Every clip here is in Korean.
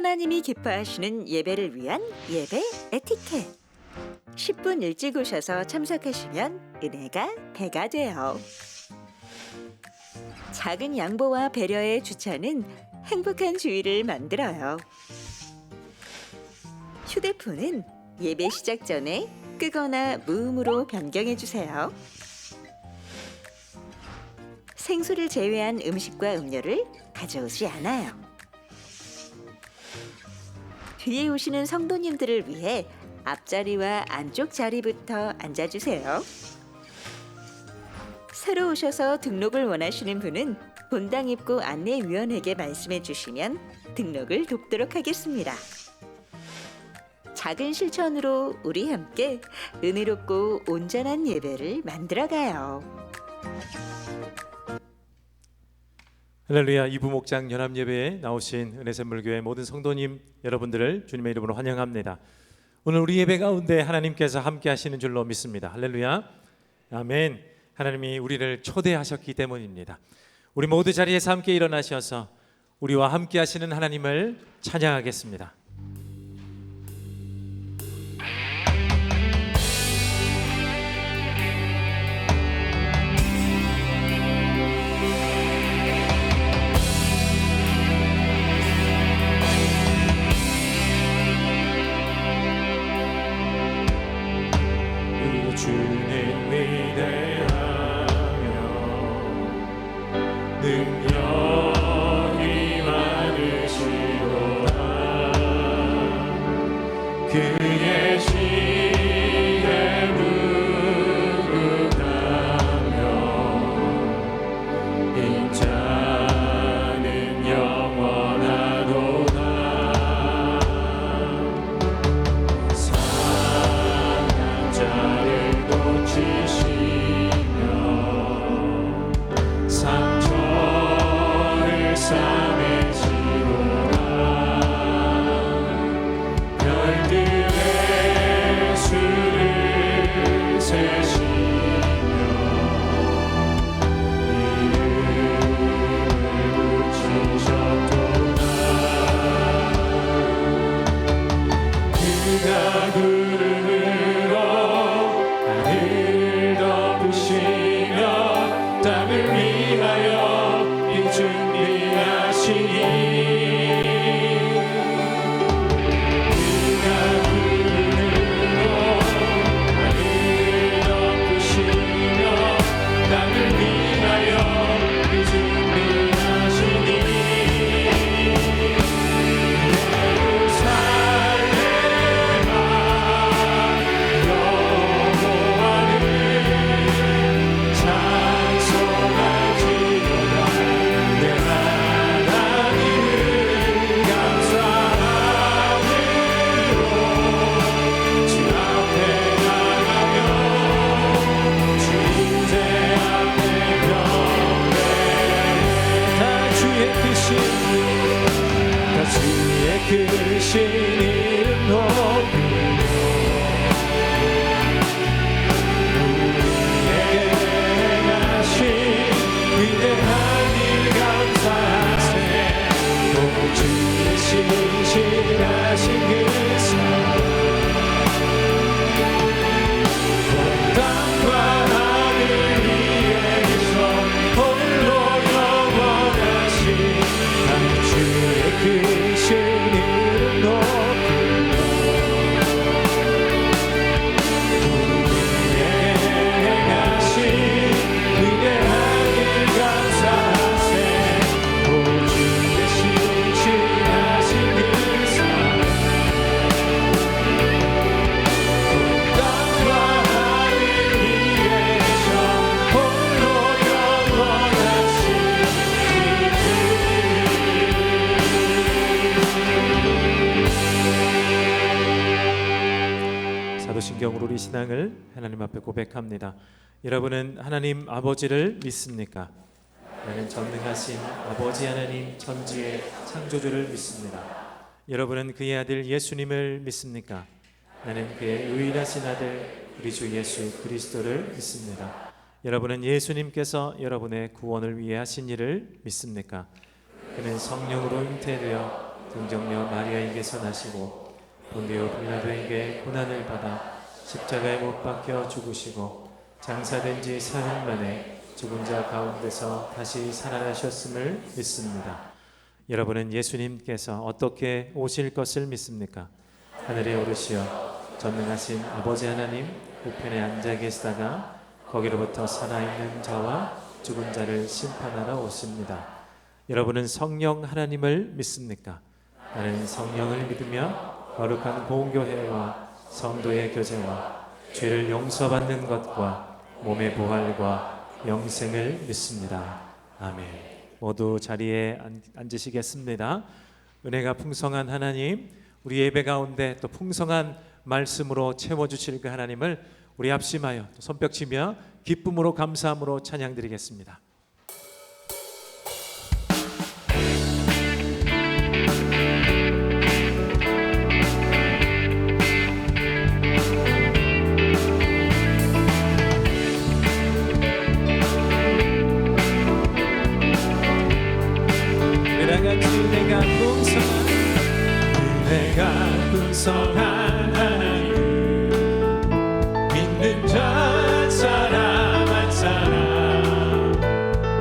하나님이 기뻐하시는 예배를 위한 예배 에티켓. 10분 일찍 오셔서 참석하시면 은혜가 배가 돼요. 작은 양보와 배려의 주차는 행복한 주의를 만들어요. 휴대폰은 예배 시작 전에 끄거나 무음으로 변경해 주세요. 생수를 제외한 음식과 음료를 가져오지 않아요. 뒤에 오시는 성도님들을 위해 앞자리와 안쪽 자리부터 앉아주세요. 새로 오셔서 등록을 원하시는 분은 본당 입구 안내위원에게 말씀해 주시면 등록을 돕도록 하겠습니다. 작은 실천으로 우리 함께 은혜롭고 온전한 예배를 만들어가요. 할렐루야. 이부목장 연합예배에 나오신 은혜샘물교회 모든 성도님 여러분들을 주님의 이름으로 환영합니다. 오늘 우리 예배 가운데 하나님께서 함께 하시는 줄로 믿습니다. 할렐루야. 아멘. 하나님이 우리를 초대하셨기 때문입니다. 우리 모두 자리에서 함께 일어나셔서 우리와 함께 하시는 하나님을 찬양하겠습니다. 주님 위대하며 능력이 많으시도다. 그의 시에 무릇하며 인자는 영원하도다. 상한 고치시며 상처를 싸매시도다. 별들의 수를 세시며 이름을 붙이셨도다. 그가 구름으로 하늘을 덮으시며 땅을 위하여 이 준비하시니 그가 구름으로 하늘을 덮으시며 땅을 위하여 이 준비하시니 크신 이름 높이며 우리에게 행하신 위대한 일 감사하세. 또 주의 신실하신 그 사랑 온 땅과 하늘 위에서 홀로 영원하신 주의 크신 사도신경으로 우리 신앙을 하나님 앞에 고백합니다. 여러분은 하나님 아버지를 믿습니까? 나는 전능하신 아버지 하나님 천지의 창조주를 믿습니다. 여러분은 그의 아들 예수님을 믿습니까? 나는 그의 유일하신 아들 우리 주 예수 그리스도를 믿습니다. 여러분은 예수님께서 여러분의 구원을 위해 하신 일을 믿습니까? 그는 성령으로 잉태되어 동정녀 마리아에게서 나시고 본디오 빌라도에게 고난을 받아 십자가에 못 박혀 죽으시고 장사된 지 사흘 만에 죽은 자 가운데서 다시 살아나셨음을 믿습니다. 여러분은 예수님께서 어떻게 오실 것을 믿습니까? 하늘에 오르시어 전능하신 아버지 하나님 우편에 앉아 계시다가 거기로부터 살아있는 자와 죽은 자를 심판하러 오십니다. 여러분은 성령 하나님을 믿습니까? 나는 성령을 믿으며 거룩한 공교회와 성도의 교제와 죄를 용서받는 것과 몸의 부활과 영생을 믿습니다. 아멘. 모두 자리에 앉으시겠습니다. 은혜가 풍성한 하나님, 우리 예배 가운데 또 풍성한 말씀으로 채워주실 그 하나님을 우리 합심하여 또 손뼉치며 기쁨으로 감사함으로 찬양드리겠습니다. 은혜가 풍성한 하나님 믿는 자 사람 한 사람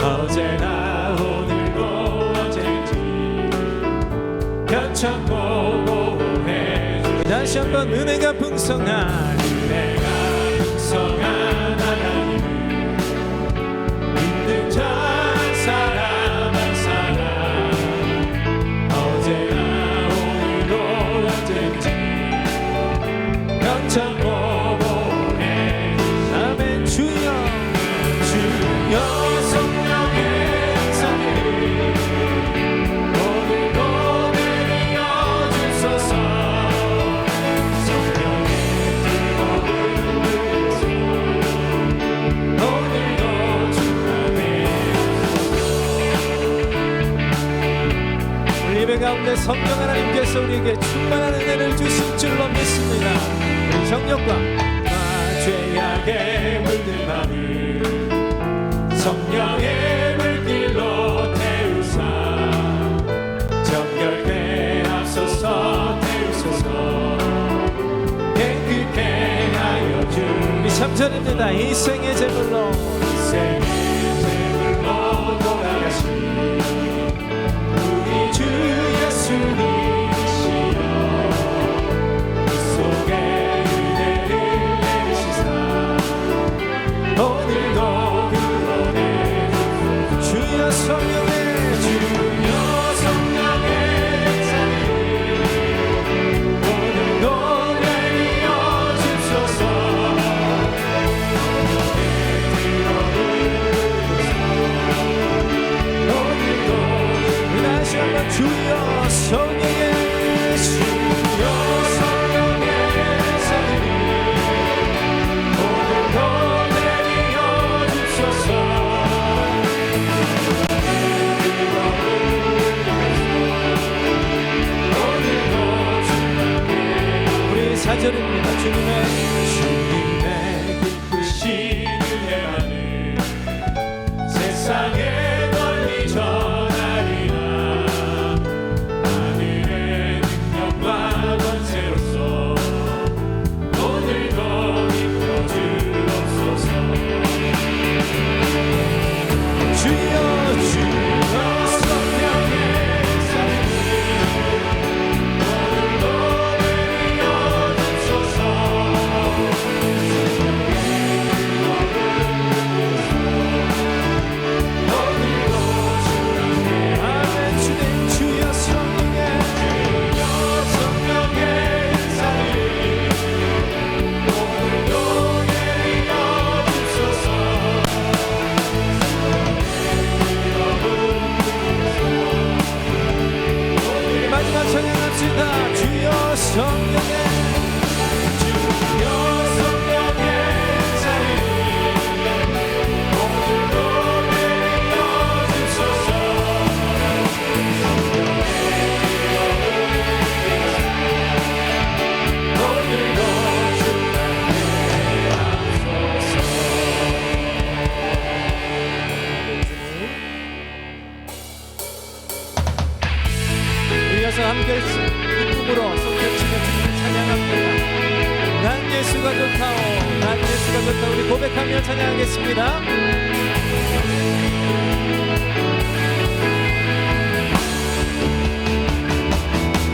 어제나 오늘도 언제든지 편찮고 보호해 다시 한번 은혜가 풍성한 하나님 믿는 자 사람 한 사람 어제나 편찮고 보호해 아멘. 주여 성령의 은사를 오늘도 내려 주소서. 성령의 뜨거운 은혜서 오늘도 충만해 우리 예배 가운데 성령 하나님께서 우리에게 충만한 은혜를 주실 줄로 믿습니다. 정력과 죄악에 물든 마음을 성령의 물길로 태우사 정결케 하소서. 태우소서 깨끗게 하여 주니 참전입니다. 이 생의 제물로 돌아가신 우리 주 예수님이시여 속에 오늘도 그러네 주여 성령의 은사를 오늘도 내려 주소서. 계속해서 함께 기쁨으로 손뼉치며 주님을 찬양합니다. 난 예수가 좋다오, 난 예수가 좋다. 우리 고백하며 찬양하겠습니다.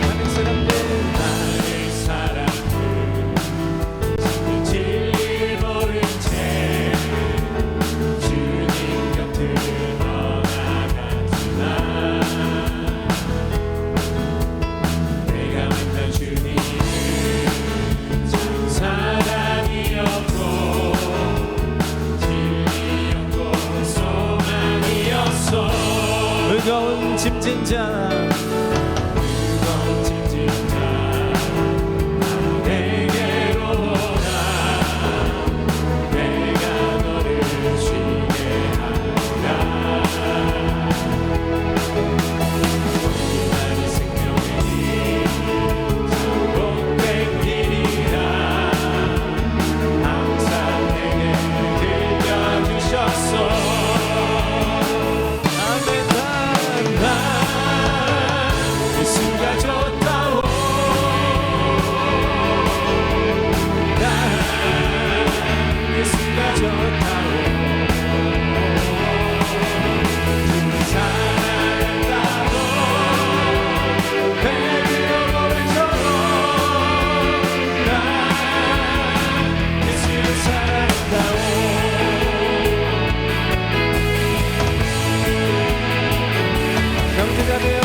많은 사람들 진리 모른 채 주님 곁을 떠나갔지만 내가 만난 주님은 참 사랑이었고 진리였고 소망이었어. 무거운 짐진 자 무거운 짐진 자 내게로 오라. 내가 너를 쉬게 하리라. 나의 생명의 길 복된 길이라 항상 내게 들려주셨어. 예수가 좋다오. 예수가 좋다오. 주를 사랑한다고 베드로 고백처럼 나 예수를 사랑한다오. 경제가 되어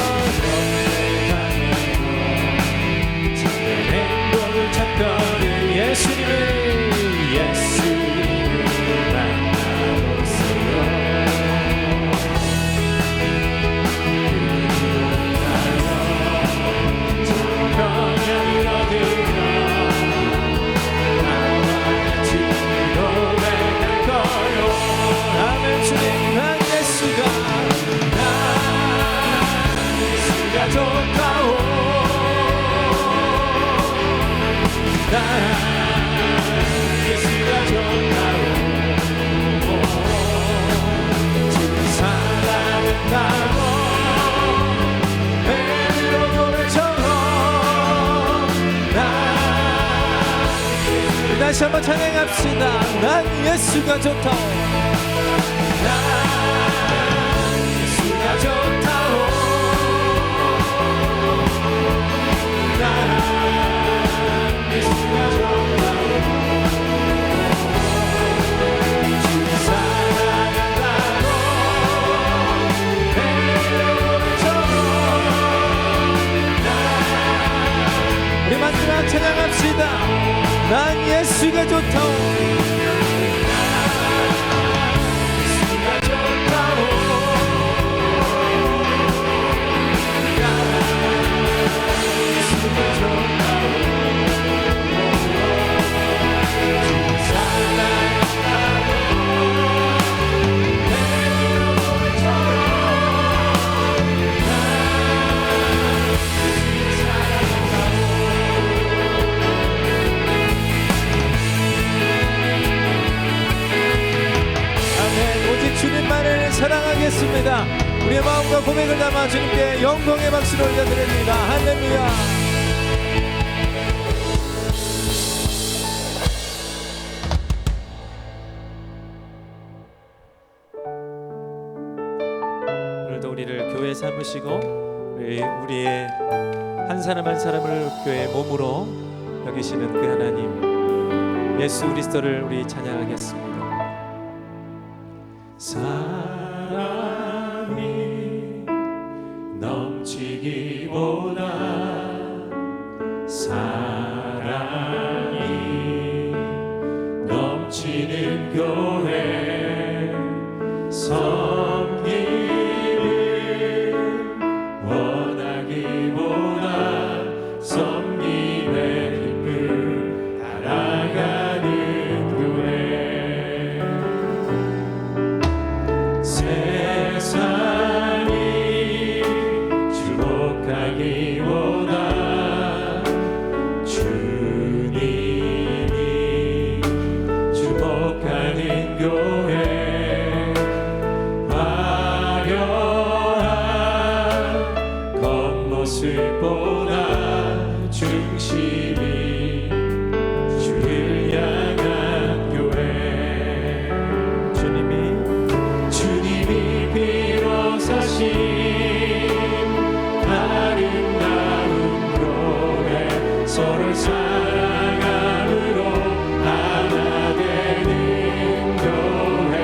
행복을 찾거든 예수님을 만나고 있어요. 평안을 얻으며 나와 같이 고백할 거요. 아멘. 주님 난 예수가 예수가 좋다오. 예수가 좋다오. 주를 사랑한다고 베드로 고백처럼 다시 한번 찬양합시다. 난 예수가 좋다. 예수가 좋다오. 예수가 좋다오. 주를 사랑한다고 베드로 고백처럼 우리 마지막 찬양합시다. 난 예수가 좋다. 예수가 좋다오. 예수가 좋다오. 주를 사랑한다고 베드로 고백처럼 예수를 사랑한다고. 아멘. 오직 주님만을 사랑하겠습니다. 우리의 마음과 고백을 담아 주님께 영광의 박수를 올려드립니다. 할렐루야. 오늘도 우리를 교회 삼으시고 우리의 한 사람 한 사람을 교회의 몸으로 여기시는 그 하나님 예수 그리스도를 우리 찬양하겠습니다. 사랑이 넘치기보다 사랑이 넘치는 교회 섬김을 원하기보다 섬김의 힘을 따라가는 교회 생각보다 중심이 주를 향한 교회 주님이 비로 사신 아름다운 교회 서로 사랑함으로 하나 되는 교회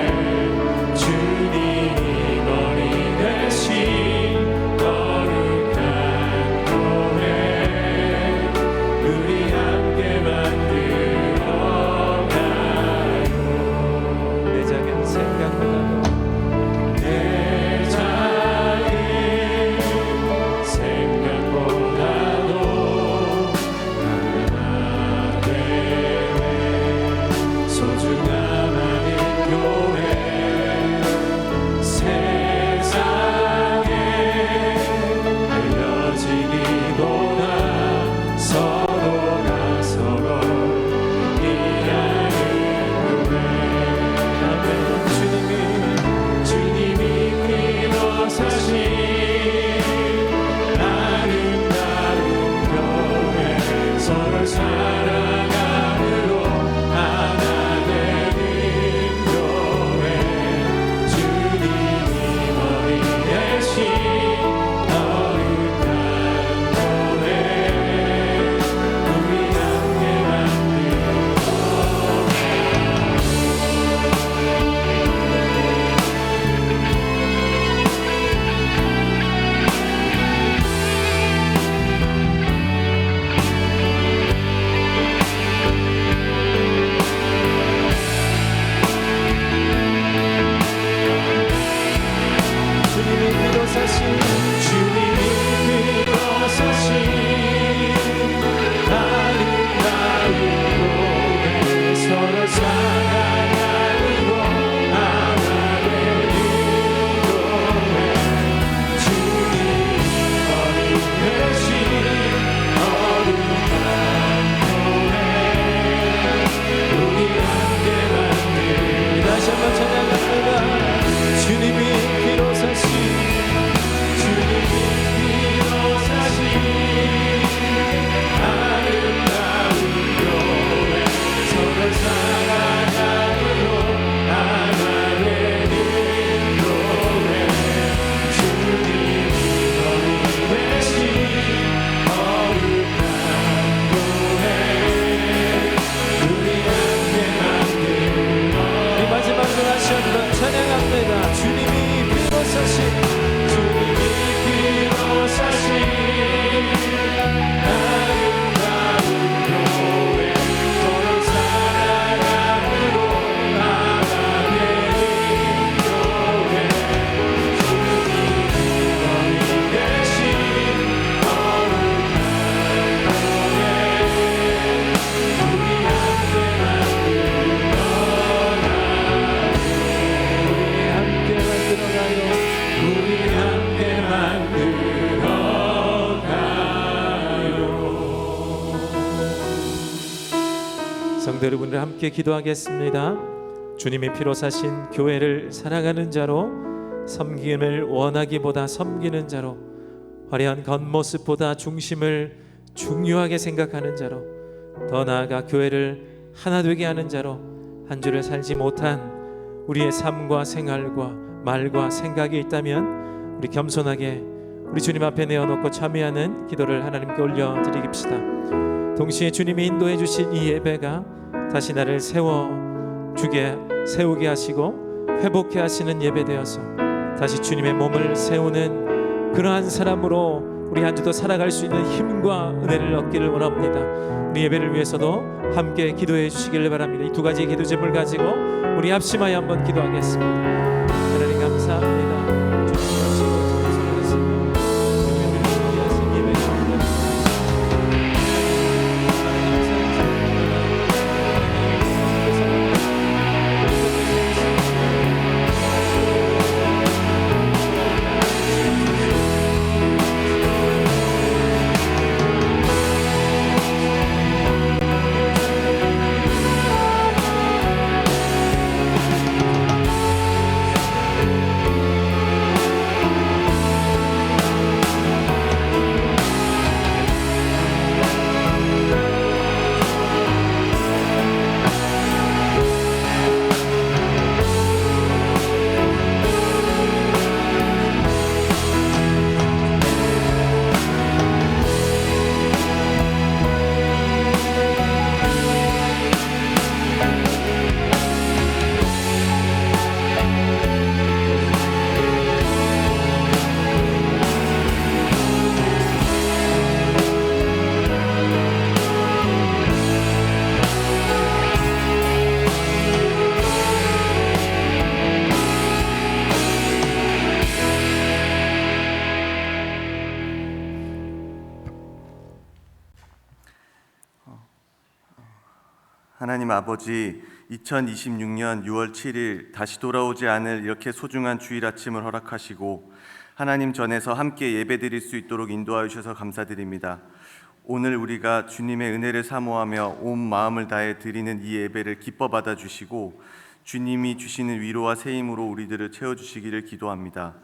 주님이 머리 대신 거룩한 교회 우리 함께 만들어가요. 내 작은 생각보다도 내 작은 생각보다도 하나 되네 소중함 아는 교회 세상에 알려지기보다 서로가 서로 이해하는 교회 주님이 피로 사신 아름다운 교회 서로 사랑함으로 하나 되는 교회 주님이 머리 대신 거룩한 교회 우리 함께 만들어 주님이 비로 사신 주님이 비로 사신 아름다운 교회 서로 사랑함으로 하나 되는 교회 주님이 머리 대신 거룩한 교회 우리 함께 만들 다시 한번 찬양합니다. 주님이 비로 사신 주님이 비로 사신 아름다운 교회 서로 사랑함으로 하나 되는 교회 주님이 머리 대신 거룩한 교회 우리 함께 만들어 이 마지막으로 다시 한번 찬양합니다. 주님이 비로 사신 주님이 비로 사신 아름다운 교회 서로 사랑함으로 하나 되는 교회 주님이 머리 대신 거룩한 교회 우리 함께 성도 여러분들 함께 기도하겠습니다. 주님이 피로 사신 교회를 사랑하는 자로, 섬김을 원하기보다 섬기는 자로, 화려한 겉모습보다 중심을 중요하게 생각하는 자로, 더 나아가 교회를 하나 되게 하는 자로 한 주를 살지 못한 우리의 삶과 생활과 말과 생각이 있다면 우리 겸손하게 우리 주님 앞에 내어놓고 참여하는 기도를 하나님께 올려드리깁시다. 동시에 주님이 인도해 주신 이 예배가 다시 나를 세우게 하시고 회복해 하시는 예배 되어서 다시 주님의 몸을 세우는 그러한 사람으로 우리 한 주도 살아갈 수 있는 힘과 은혜를 얻기를 원합니다. 우리 예배를 위해서도 함께 기도해 주시길 바랍니다. 이 두 가지 기도 제목을 가지고 우리 합심하여 한번 기도하겠습니다. 하나님 감사합니다. 하나님 아버지, 2026년 6월 7일 다시 돌아오지 않을 이렇게 소중한 주일 아침을 허락하시고 하나님 전에서 함께 예배드릴 수 있도록 인도하여 주셔서 감사드립니다. 오늘 우리가 주님의 은혜를 사모하며 온 마음을 다해 드리는 이 예배를 기뻐 받아주시고 주님이 주시는 위로와 세임으로 우리들을 채워주시기를 기도합니다.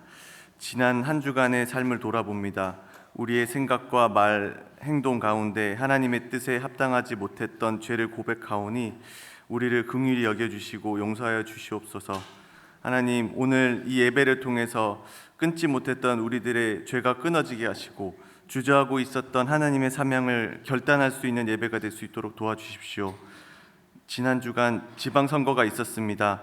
지난 한 주간의 삶을 돌아봅니다. 우리의 생각과 말, 행동 가운데 하나님의 뜻에 합당하지 못했던 죄를 고백하오니 우리를 긍휼히 여겨주시고 용서하여 주시옵소서. 하나님, 오늘 이 예배를 통해서 끊지 못했던 우리들의 죄가 끊어지게 하시고 주저하고 있었던 하나님의 사명을 결단할 수 있는 예배가 될 수 있도록 도와주십시오. 지난 주간 지방선거가 있었습니다.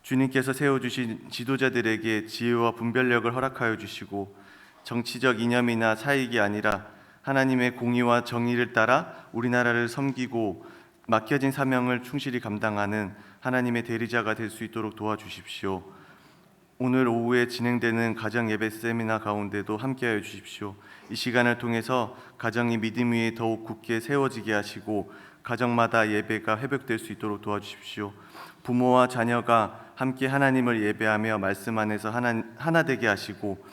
주님께서 세워주신 지도자들에게 지혜와 분별력을 허락하여 주시고 정치적 이념이나 사익이 아니라 하나님의 공의와 정의를 따라 우리나라를 섬기고 맡겨진 사명을 충실히 감당하는 하나님의 대리자가 될 수 있도록 도와주십시오. 오늘 오후에 진행되는 가정 예배 세미나 가운데도 함께하여 주십시오. 이 시간을 통해서 가정이 믿음 위에 더욱 굳게 세워지게 하시고 가정마다 예배가 회복될 수 있도록 도와주십시오. 부모와 자녀가 함께 하나님을 예배하며 말씀 안에서 하나 되게 하시고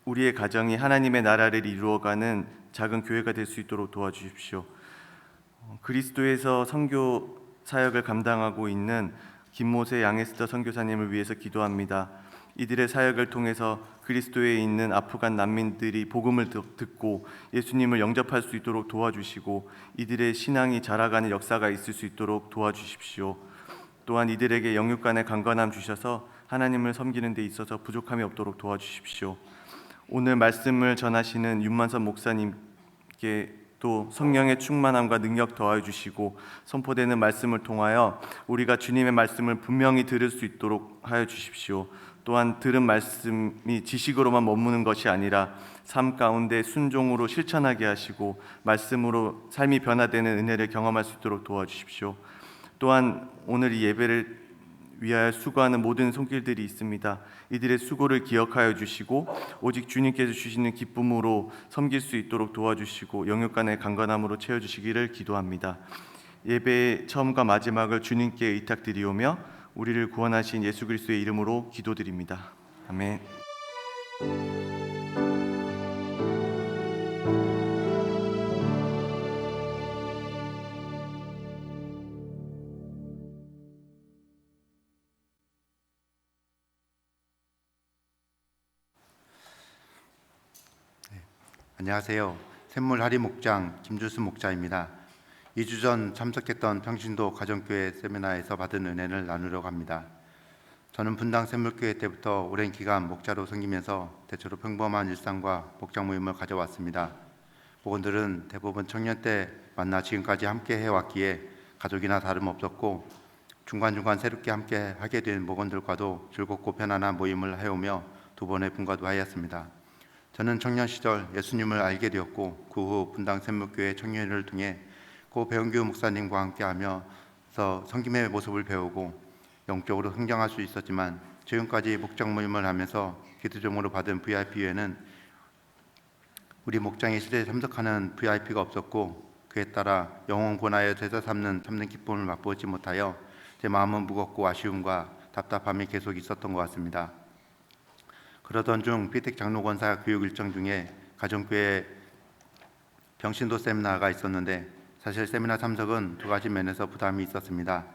우리의 가정이 하나님의 나라를 이루어가는 작은 교회가 될 수 있도록 도와주십시오. 그리스도에서 선교 사역을 감당하고 있는 김모세 양에스더 선교사님을 위해서 기도합니다. 이들의 사역을 통해서 그리스도에 있는 아프간 난민들이 복음을 듣고 예수님을 영접할 수 있도록 도와주시고 이들의 신앙이 자라가는 역사가 있을 수 있도록 도와주십시오. 또한 이들에게 영육 간의 강건함 주셔서 하나님을 섬기는 데 있어서 부족함이 없도록 도와주십시오. 오늘 말씀을 전하시는 윤만선 목사님께 또 성령의 충만함과 능력 더하여 주시고 선포되는 말씀을 통하여 우리가 주님의 말씀을 분명히 들을 수 있도록 하여 주십시오. 또한 들은 말씀이 지식으로만 머무는 것이 아니라 삶 가운데 순종으로 실천하게 하시고 말씀으로 삶이 변화되는 은혜를 경험할 수 있도록 도와주십시오. 또한 오늘 이 예배를 위하여 수고하는 모든 손길들이 있습니다. 이들의 수고를 기억하여 주시고 오직 주님께서 주시는 기쁨으로 섬길 수 있도록 도와주시고 영육 간의 강건함으로 채워주시기를 기도합니다. 예배의 처음과 마지막을 주님께 의탁드리오며 우리를 구원하신 예수 그리스도의 이름으로 기도드립니다. 아멘. 안녕하세요. 샘물 하리 목장 김주수 목자입니다. 2주 전 참석했던 평신도 가정교회 세미나에서 받은 은혜를 나누려고 합니다. 저는 분당 샘물교회 때부터 오랜 기간 목자로 섬기면서 대체로 평범한 일상과 목장 모임을 가져왔습니다. 목원들은 대부분 청년 때 만나 지금까지 함께 해왔기에 가족이나 다름없었고 중간중간 새롭게 함께 하게 된 목원들과도 즐겁고 편안한 모임을 해오며 두 번의 분과도 하였습니다. 저는 청년 시절 예수님을 알게 되었고 그 후 분당 샘물교회 청년회를 통해 고 배은규 목사님과 함께하며 섬김의 모습을 배우고 영적으로 성장할 수 있었지만 지금까지 목장 모임을 하면서 기도점으로 받은 VIP회는 우리 목장의 시대에 참석하는 VIP가 없었고 그에 따라 영혼 권하여 제자 삼는 참된 기쁨을 맛보지 못하여 제 마음은 무겁고 아쉬움과 답답함이 계속 있었던 것 같습니다. 그러던 중 피택 장로권사 교육 일정 중에 가정교회 평신도 세미나가 있었는데 사실 세미나 참석은 두 가지 면에서 부담이 있었습니다.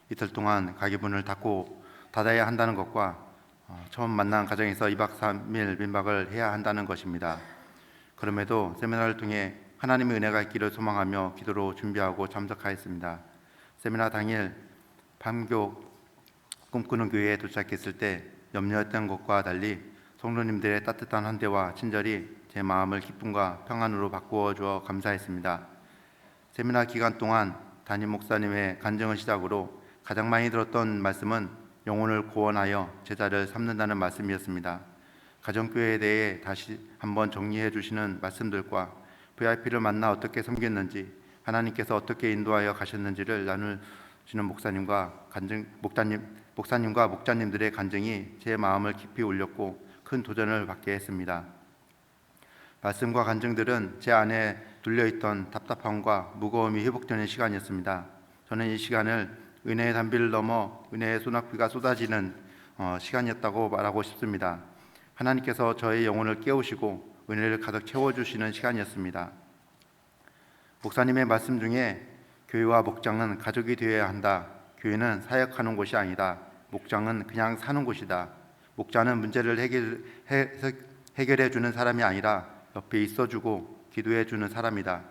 이틀 동안 가게문을 닫아야 한다는 것과 처음 만난 가정에서 2박 3일 민박을 해야 한다는 것입니다. 그럼에도 세미나를 통해 하나님의 은혜가 있기를 소망하며 기도로 준비하고 참석하였습니다. 세미나 당일 판교 꿈꾸는 교회에 도착했을 때 염려했던 것과 달리 성도님들의 따뜻한 환대와 친절이 제 마음을 기쁨과 평안으로 바꾸어 주어 감사했습니다. 세미나 기간 동안 담임 목사님의 간증을 시작으로 가장 많이 들었던 말씀은 영혼을 구원하여 제자를 삼는다는 말씀이었습니다. 가정교회에 대해 다시 한번 정리해 주시는 말씀들과 VIP를 만나 어떻게 섬겼는지 하나님께서 어떻게 인도하여 가셨는지를 나누시는 목사님과 목자님들의 간증이 제 마음을 깊이 울렸고 큰 도전을 받게 했습니다. 말씀과 간증들은 제 안에 눌려있던 답답함과 무거움이 회복되는 시간이었습니다. 저는 이 시간을 은혜의 단비를 넘어 은혜의 소낙비가 쏟아지는 시간이었다고 말하고 싶습니다. 하나님께서 저의 영혼을 깨우시고 은혜를 가득 채워주시는 시간이었습니다. 목사님의 말씀 중에 교회와 목장은 가족이 되어야 한다. 교회는 사역하는 곳이 아니다. 목장은 그냥 사는 곳이다. 목자는 문제를 해결해 주는 사람이 아니라 옆에 있어주고 기도해 주는 사람이다.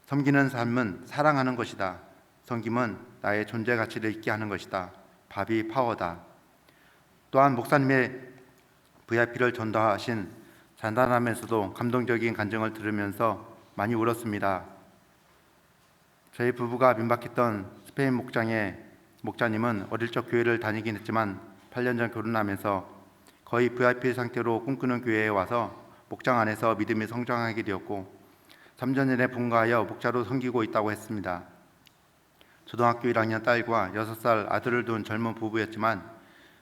섬기는 삶은 사랑하는 것이다. 섬김은 나의 존재 가치를 잊게 하는 것이다. 밥이 파워다. 또한 목사님의 VIP를 전도하신 잔단하면서도 감동적인 간증을 들으면서 많이 울었습니다. 저희 부부가 민박했던 스페인 목장의 목자님은 어릴 적 교회를 다니긴 했지만 8년 전 결혼하면서 거의 VIP 상태로 꿈꾸는 교회에 와서 목장 안에서 믿음이 성장하게 되었고 3년 전에 분가하여 목자로 섬기고 있다고 했습니다. 초등학교 1학년 딸과 6살 아들을 둔 젊은 부부였지만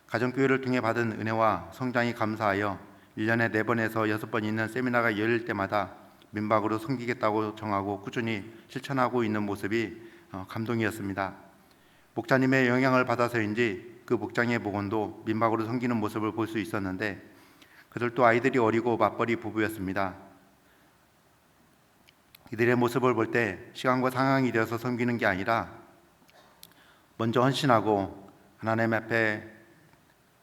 가정교회를 통해 받은 은혜와 성장이 감사하여 1년에 4번에서 6번 있는 세미나가 열릴 때마다 민박으로 섬기겠다고 정하고 꾸준히 실천하고 있는 모습이 감동이었습니다. 목자님의 영향을 받아서인지 그 목장의 목원도 민박으로 섬기는 모습을 볼 수 있었는데 그들도 아이들이 어리고 맞벌이 부부였습니다. 이들의 모습을 볼 때 시간과 상황이 되어서 섬기는 게 아니라 먼저 헌신하고 하나님 앞에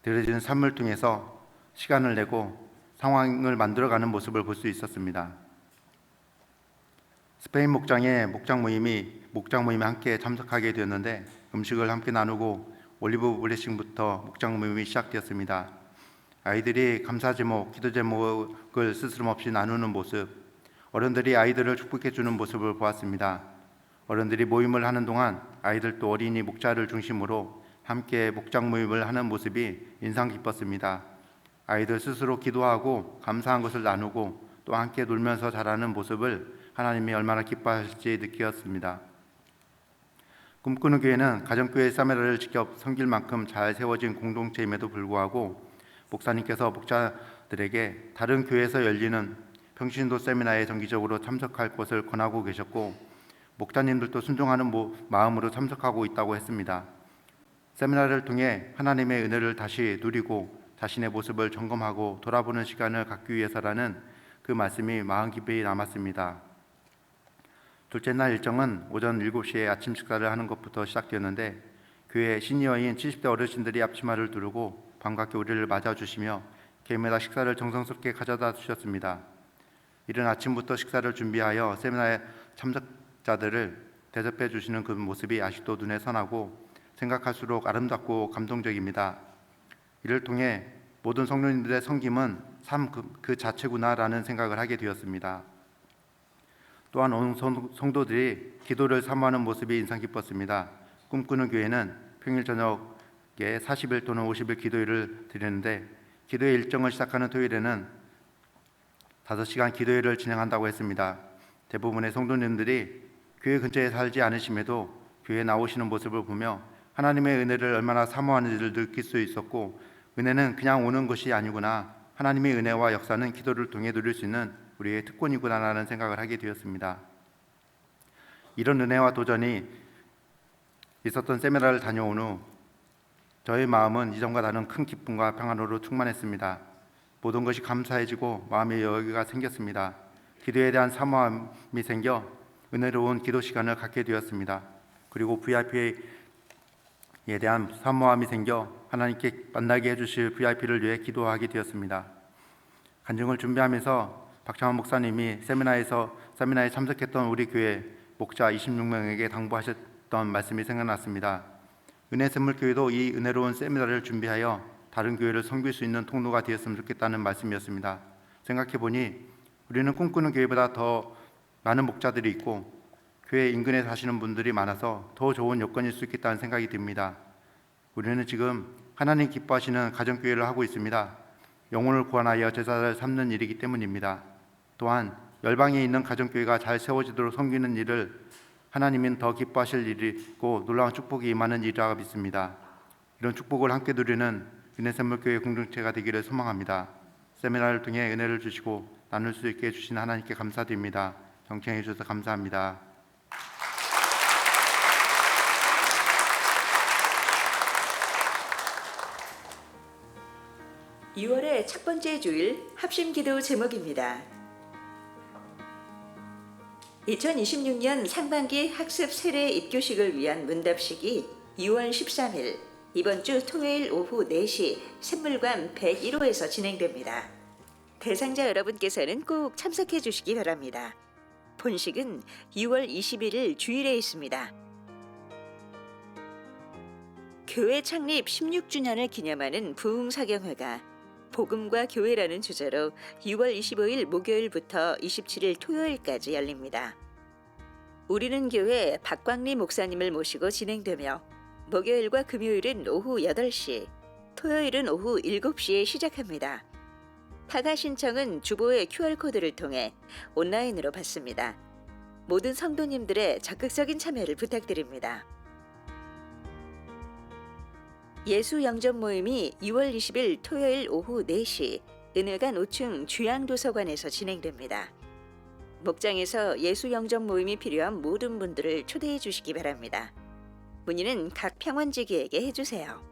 드려지는 삶을 통해서 시간을 내고 상황을 만들어가는 모습을 볼 수 있었습니다. 스페인 목장의 목장 모임에 함께 참석하게 되었는데 음식을 함께 나누고 올리브 블레싱부터 목장 모임이 시작되었습니다. 아이들이 감사 제목, 기도 제목을 스스럼없이 나누는 모습, 어른들이 아이들을 축복해 주는 모습을 보았습니다. 어른들이 모임을 하는 동안 아이들도 어린이 목자를 중심으로 함께 목장 모임을 하는 모습이 인상 깊었습니다. 아이들 스스로 기도하고 감사한 것을 나누고 또 함께 놀면서 자라는 모습을 하나님이 얼마나 기뻐하실지 느꼈습니다. 꿈꾸는 교회는 가정교회 사메라를 직접 섬길 만큼 잘 세워진 공동체임에도 불구하고 목사님께서 목자들에게 다른 교회에서 열리는 평신도 세미나에 정기적으로 참석할 것을 권하고 계셨고 목자님들도 순종하는 마음으로 참석하고 있다고 했습니다. 세미나를 통해 하나님의 은혜를 다시 누리고 자신의 모습을 점검하고 돌아보는 시간을 갖기 위해서라는 그 말씀이 마음 깊이 남았습니다. 둘째 날 일정은 오전 7시에 아침 식사를 하는 것부터 시작되었는데 교회 시니어인 70대 어르신들이 앞치마를 두르고 반갑게 우리를 맞아주시며 개매다 식사를 정성스럽게 가져다 주셨습니다. 이른 아침부터 식사를 준비하여 세미나에 참석자들을 대접해 주시는 그 모습이 아직도 눈에 선하고 생각할수록 아름답고 감동적입니다. 이를 통해 모든 성도님들의 섬김은 삶 그 자체구나라는 생각을 하게 되었습니다. 또한 온 성도들이 기도를 사모하는 모습이 인상 깊었습니다. 꿈꾸는 교회는 평일 저녁에 40일 또는 50일 기도회를 드리는데 기도회 일정을 시작하는 토요일에는 5시간 기도회를 진행한다고 했습니다. 대부분의 성도님들이 교회 근처에 살지 않으심에도 교회에 나오시는 모습을 보며 하나님의 은혜를 얼마나 사모하는지를 느낄 수 있었고 은혜는 그냥 오는 것이 아니구나, 하나님의 은혜와 역사는 기도를 통해 누릴 수 있는 우리의 특권이구나라는 생각을 하게 되었습니다. 이런 은혜와 도전이 있었던 세미나를 다녀온 후 저의 마음은 이전과 다른 큰 기쁨과 평안으로 충만했습니다. 모든 것이 감사해지고 마음의 여유가 생겼습니다. 기도에 대한 사모함이 생겨 은혜로운 기도 시간을 갖게 되었습니다. 그리고 VIP에 대한 사모함이 생겨 하나님께 만나게 해주실 VIP를 위해 기도하게 되었습니다. 간증을 준비하면서 박창원 목사님이 세미나에 참석했던 우리 교회 목자 26명에게 당부하셨던 말씀이 생각났습니다. 은혜샘물교회도 이 은혜로운 세미나를 준비하여 다른 교회를 섬길 수 있는 통로가 되었으면 좋겠다는 말씀이었습니다. 생각해보니 우리는 꿈꾸는 교회보다 더 많은 목자들이 있고 교회 인근에 사시는 분들이 많아서 더 좋은 여건일 수 있겠다는 생각이 듭니다. 우리는 지금 하나님 기뻐하시는 가정교회를 하고 있습니다. 영혼을 구원하여 제사를 삼는 일이기 때문입니다. 또한 열방에 있는 가정교회가 잘 세워지도록 섬기는 일을 하나님은 더 기뻐하실 일이고 놀라운 축복이 임하는 일이라고 믿습니다. 이런 축복을 함께 누리는 은혜샘물교회 공동체가 되기를 소망합니다. 세미나를 통해 은혜를 주시고 나눌 수 있게 해주신 하나님께 감사드립니다. 경청해 주셔서 감사합니다. 6월의 첫 번째 주일 합심기도 제목입니다. 2026년 상반기 학습 세례 입교식을 위한 문답식이 6월 13일 이번 주 토요일 오후 4시 샘물관 101호에서 진행됩니다. 대상자 여러분께서는 꼭 참석해 주시기 바랍니다. 본식은 6월 21일 주일에 있습니다. 교회 창립 16주년을 기념하는 부흥사경회가 복음과 교회라는 주제로 6월 25일 목요일부터 27일 토요일까지 열립니다. 우리는 교회 박광리 목사님을 모시고 진행되며 목요일과 금요일은 오후 8시, 토요일은 오후 7시에 시작합니다. 타가 신청은 주보의 QR코드를 통해 온라인으로 받습니다. 모든 성도님들의 적극적인 참여를 부탁드립니다. 예수 영접 모임이 6월 20일 토요일 오후 4시 은혜관 5층 주양도서관에서 진행됩니다. 목장에서 예수 영접 모임이 필요한 모든 분들을 초대해 주시기 바랍니다. 문의는 각 평원지기에게 해주세요.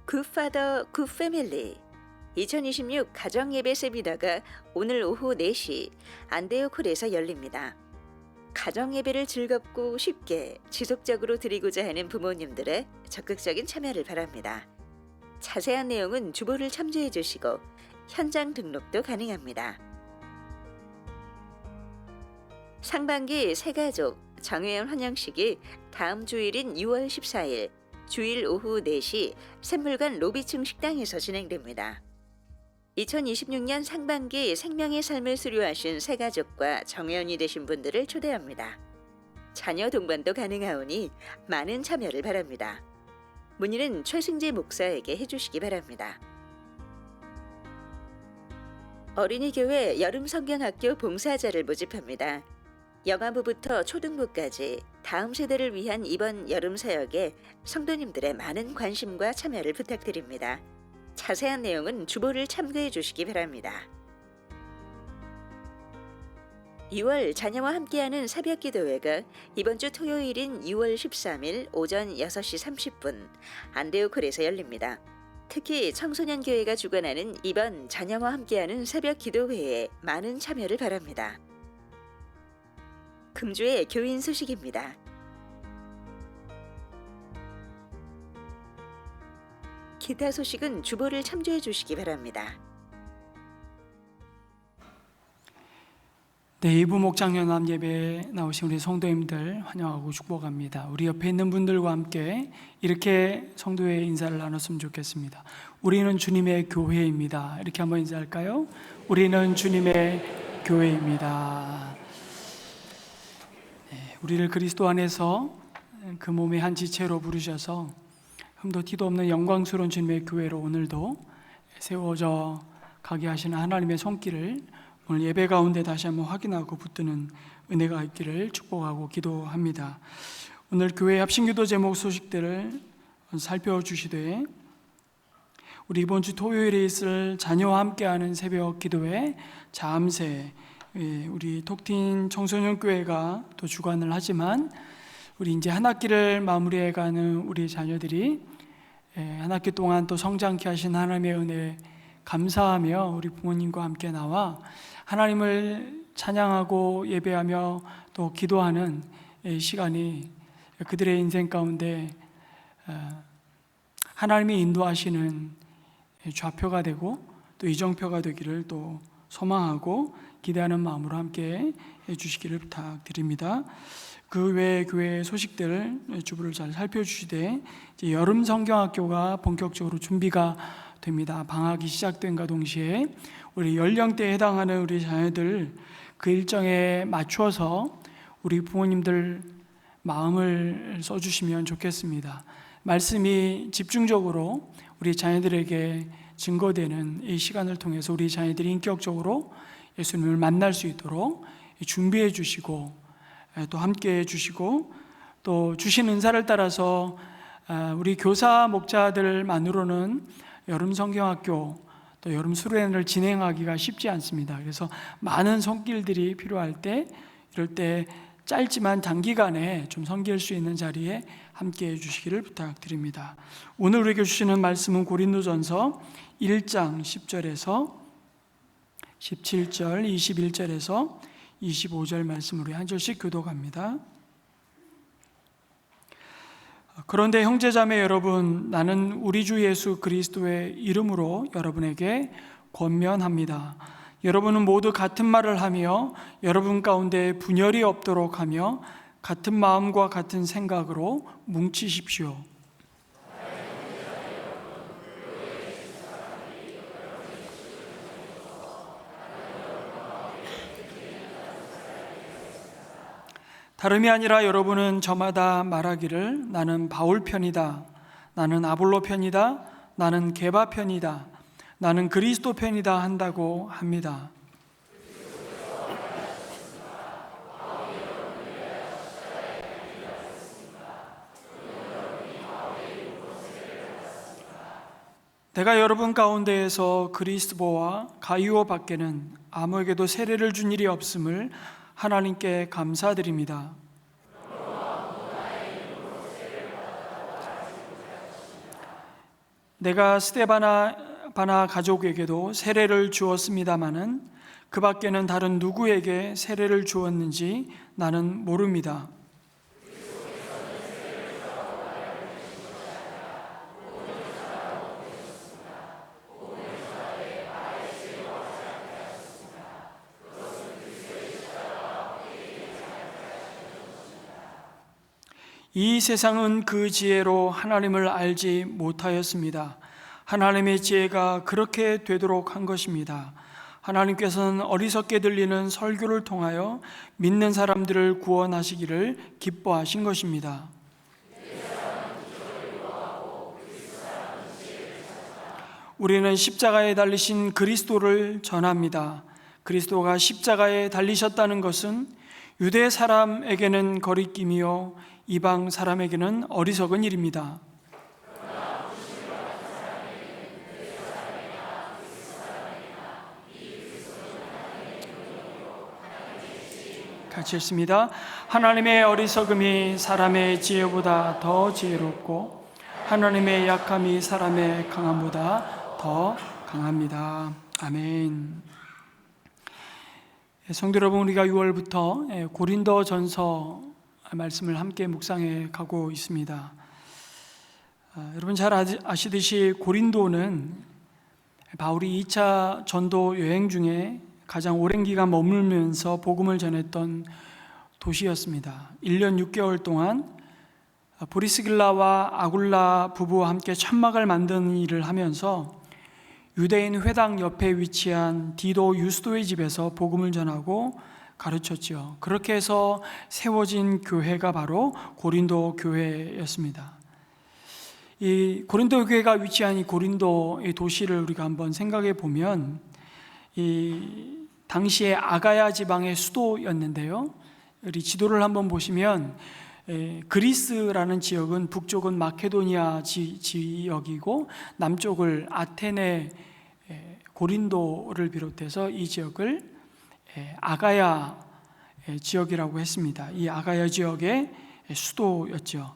굿파더 굿패밀리 2026 가정예배 세미나가 오늘 오후 4시 안데오콜에서 열립니다. 가정예배를 즐겁고 쉽게 지속적으로 드리고자 하는 부모님들의 적극적인 참여를 바랍니다. 자세한 내용은 주보를 참조해 주시고 현장 등록도 가능합니다. 상반기 새가족 정회원 환영식이 다음 주일인 6월 14일 주일 오후 4시 샘물관 로비층 식당에서 진행됩니다. 2026년 상반기 생명의 삶을 수료하신 새가족과 정회원이 되신 분들을 초대합니다. 자녀 동반도 가능하오니 많은 참여를 바랍니다. 문의는 최승재 목사에게 해주시기 바랍니다. 어린이교회 여름성경학교 봉사자를 모집합니다. 영아부부터 초등부까지 다음 세대를 위한 이번 여름 사역에 성도님들의 많은 관심과 참여를 부탁드립니다. 자세한 내용은 주보를 참고해 주시기 바랍니다. 2월 자녀와 함께하는 새벽 기도회가 이번 주 토요일인 6월 13일 오전 6시 30분 안데오콜에서 열립니다. 특히 청소년 교회가 주관하는 이번 자녀와 함께하는 새벽 기도회에 많은 참여를 바랍니다. 금주의 교인 소식입니다. 기타 소식은 주보를 참조해 주시기 바랍니다. 네, 이부 목장 연합 예배에 나오신 우리 성도님들 환영하고 축복합니다. 우리 옆에 있는 분들과 함께 이렇게 성도의 인사를 나눴으면 좋겠습니다. 우리는 주님의 교회입니다. 이렇게 한번 인사할까요? 우리는 주님의 교회입니다. 네, 우리를 그리스도 안에서 그 몸의 한 지체로 부르셔서 흠도 티도 없는 영광스러운 주님의 교회로 오늘도 세워져 가게 하시는 하나님의 손길을 오늘 예배 가운데 다시 한번 확인하고 붙드는 은혜가 있기를 축복하고 기도합니다. 오늘 교회 합심기도 제목 소식들을 살펴주시되 우리 이번 주 토요일에 있을 자녀와 함께하는 새벽 기도회 잠새 우리 톡틴 청소년교회가 또 주관을 하지만 우리 이제 한 학기를 마무리해가는 우리 자녀들이 한 학기 동안 또 성장케 하신 하나님의 은혜 감사하며 우리 부모님과 함께 나와 하나님을 찬양하고 예배하며 또 기도하는 시간이 그들의 인생 가운데 하나님이 인도하시는 좌표가 되고 또 이정표가 되기를 또 소망하고 기대하는 마음으로 함께 해주시기를 부탁드립니다. 그 외의 교회 소식들을 주부를 잘 살펴주시되 이제 여름 성경학교가 본격적으로 준비가 됩니다. 방학이 시작된과 동시에 우리 연령대에 해당하는 우리 자녀들 그 일정에 맞춰서 우리 부모님들 마음을 써주시면 좋겠습니다. 말씀이 집중적으로 우리 자녀들에게 증거되는 이 시간을 통해서 우리 자녀들이 인격적으로 예수님을 만날 수 있도록 준비해 주시고 또 함께 해주시고 또 주신 은사를 따라서 우리 교사 목자들만으로는 여름 성경학교 또 여름 수련회를 진행하기가 쉽지 않습니다. 그래서 많은 손길들이 필요할 때 이럴 때 짧지만 단기간에 좀 섬길 수 있는 자리에 함께해 주시기를 부탁드립니다. 오늘 우리에게 주시는 말씀은 고린도전서 1장 10절에서 17절, 21절에서 25절 말씀으로 한 절씩 교독합니다. 그런데 형제자매 여러분, 나는 우리 주 예수 그리스도의 이름으로 여러분에게 권면합니다. 여러분은 모두 같은 말을 하며 여러분 가운데 분열이 없도록 하며 같은 마음과 같은 생각으로 뭉치십시오. 다름이 아니라 여러분은 저마다 말하기를 나는 바울 편이다, 나는 아볼로 편이다, 나는 게바 편이다, 나는 그리스도 편이다 한다고 합니다. 내가 여러분 가운데에서 그리스도와 가이오 밖에는 아무에게도 세례를 준 일이 없음을 하나님께 감사드립니다. 내가 스데바나 가족에게도 세례를 주었습니다마는 그 밖에는 다른 누구에게 세례를 주었는지 나는 모릅니다. 이 세상은 그 지혜로 하나님을 알지 못하였습니다. 하나님의 지혜가 그렇게 되도록 한 것입니다. 하나님께서는 어리석게 들리는 설교를 통하여 믿는 사람들을 구원하시기를 기뻐하신 것입니다. 우리는 십자가에 달리신 그리스도를 전합니다. 그리스도가 십자가에 달리셨다는 것은 유대 사람에게는 거리낌이요 이방 사람에게는 어리석은 일입니다. 같이 읽습니다. 하나님의 어리석음이 사람의 지혜보다 더 지혜롭고 하나님의 약함이 사람의 강함보다 더 강합니다. 아멘. 성도 여러분, 우리가 6월부터 고린도전서 말씀을 함께 묵상해 가고 있습니다. 여러분 잘 아시듯이 고린도는 바울이 2차 전도 여행 중에 가장 오랜 기간 머물면서 복음을 전했던 도시였습니다. 1년 6개월 동안 브리스길라와 아굴라 부부와 함께 천막을 만드는 일을 하면서 유대인 회당 옆에 위치한 디도 유스도의 집에서 복음을 전하고 가르쳤죠. 그렇게 해서 세워진 교회가 바로 고린도 교회였습니다. 이 고린도 교회가 위치한 이 고린도의 도시를 우리가 한번 생각해 보면 이 당시에 아가야 지방의 수도였는데요. 우리 지도를 한번 보시면 그리스라는 지역은 북쪽은 마케도니아 지역이고 남쪽을 아테네 고린도를 비롯해서 이 지역을 아가야 지역이라고 했습니다. 이 아가야 지역의 수도였죠.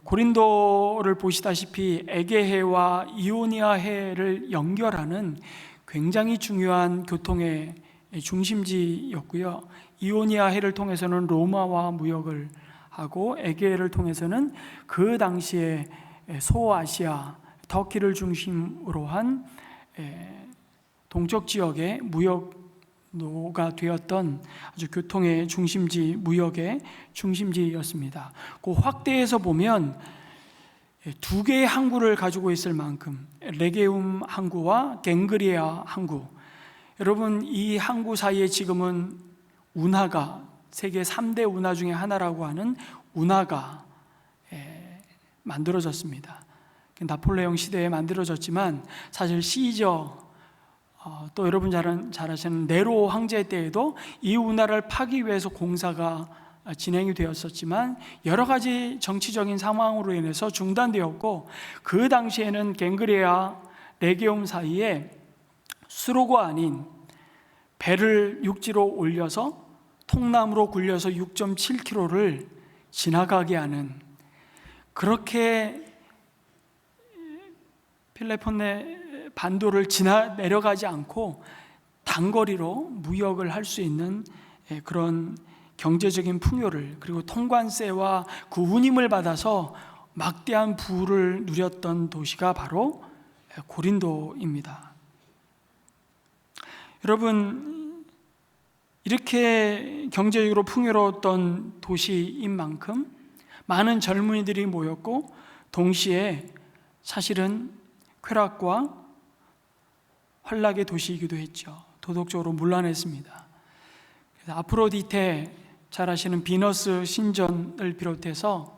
고린도를 보시다시피 에게해와 이오니아해를 연결하는 굉장히 중요한 교통의 중심지였고요. 이오니아해를 통해서는 로마와 무역을 하고 에게해를 통해서는 그 당시에 소아시아, 터키를 중심으로 한 동쪽 지역의 무역로가 되었던 아주 교통의 중심지, 무역의 중심지였습니다. 그 확대해서 보면 두 개의 항구를 가지고 있을 만큼 레게움 항구와 갱그리아 항구, 여러분 이 항구 사이에 지금은 운하가 세계 3대 운하 중에 하나라고 하는 운하가 만들어졌습니다. 나폴레옹 시대에 만들어졌지만 사실 시저 또 여러분 잘 아시는 네로 황제 때에도 이 운하를 파기 위해서 공사가 진행이 되었었지만 여러 가지 정치적인 상황으로 인해서 중단되었고, 그 당시에는 갱그레아 레게움 사이에 수로가 아닌 배를 육지로 올려서 통나무로 굴려서 6.7km를 지나가게 하는, 그렇게 펠로폰네 반도를 내려가지 않고 단거리로 무역을 할 수 있는 그런 경제적인 풍요를, 그리고 통관세와 그 운임을 받아서 막대한 부를 누렸던 도시가 바로 고린도입니다. 여러분, 이렇게 경제적으로 풍요로웠던 도시인 만큼 많은 젊은이들이 모였고, 동시에 사실은 쾌락과 환락의 도시이기도 했죠. 도덕적으로 문란했습니다. 아프로디테, 잘 아시는 비너스 신전을 비롯해서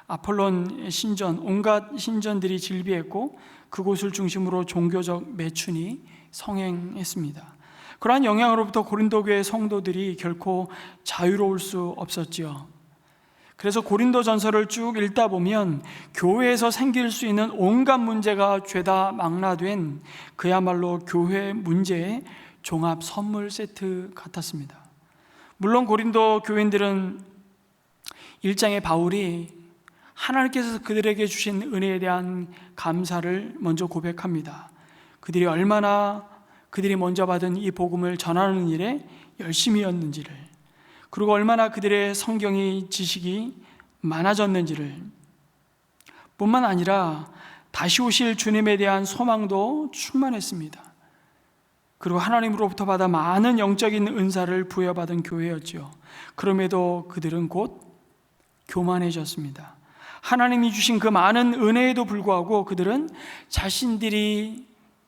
아폴론 신전, 온갖 신전들이 즐비했고, 그곳을 중심으로 종교적 매춘이 성행했습니다. 그러한 영향으로부터 고린도 교회 성도들이 결코 자유로울 수 없었지요. 그래서 고린도 전서를 쭉 읽다 보면 교회에서 생길 수 있는 온갖 문제가 죄다 망라된 그야말로 교회 문제의 종합 선물 세트 같았습니다. 물론 고린도 교인들은 1장의 바울이 하나님께서 그들에게 주신 은혜에 대한 감사를 먼저 고백합니다. 그들이 먼저 받은 이 복음을 전하는 일에 열심이었는지를, 그리고 얼마나 그들의 성경의 지식이 많아졌는지를, 뿐만 아니라 다시 오실 주님에 대한 소망도 충만했습니다. 그리고 하나님으로부터 받아 많은 영적인 은사를 부여받은 교회였죠. 그럼에도 그들은 곧 교만해졌습니다. 하나님이 주신 그 많은 은혜에도 불구하고 그들은 자신들이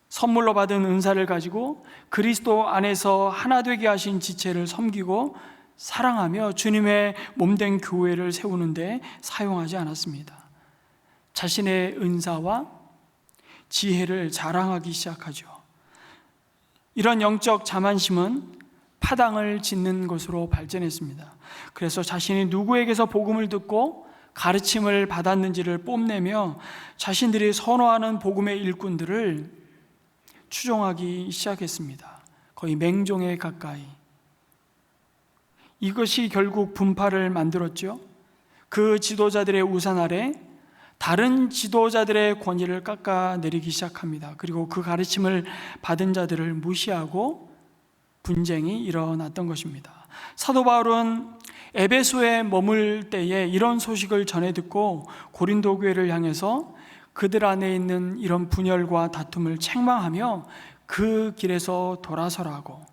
선물로 받은 은사를 가지고 그리스도 안에서 하나 되게 하신 지체를 섬기고 사랑하며 주님의 몸된 교회를 세우는데 사용하지 않았습니다. 자신의 은사와 지혜를 자랑하기 시작하죠. 이런 영적 자만심은 파당을 짓는 것으로 발전했습니다. 그래서 자신이 누구에게서 복음을 듣고 가르침을 받았는지를 뽐내며 자신들이 선호하는 복음의 일꾼들을 추종하기 시작했습니다. 거의 맹종에 가까이. 이것이 결국 분파를 만들었죠. 그 지도자들의 우산 아래 다른 지도자들의 권위를 깎아내리기 시작합니다. 그리고 그 가르침을 받은 자들을 무시하고 분쟁이 일어났던 것입니다. 사도 바울은 에베소에 머물 때에 이런 소식을 전해 듣고 고린도 교회를 향해서 그들 안에 있는 이런 분열과 다툼을 책망하며 그 길에서 돌아서라고,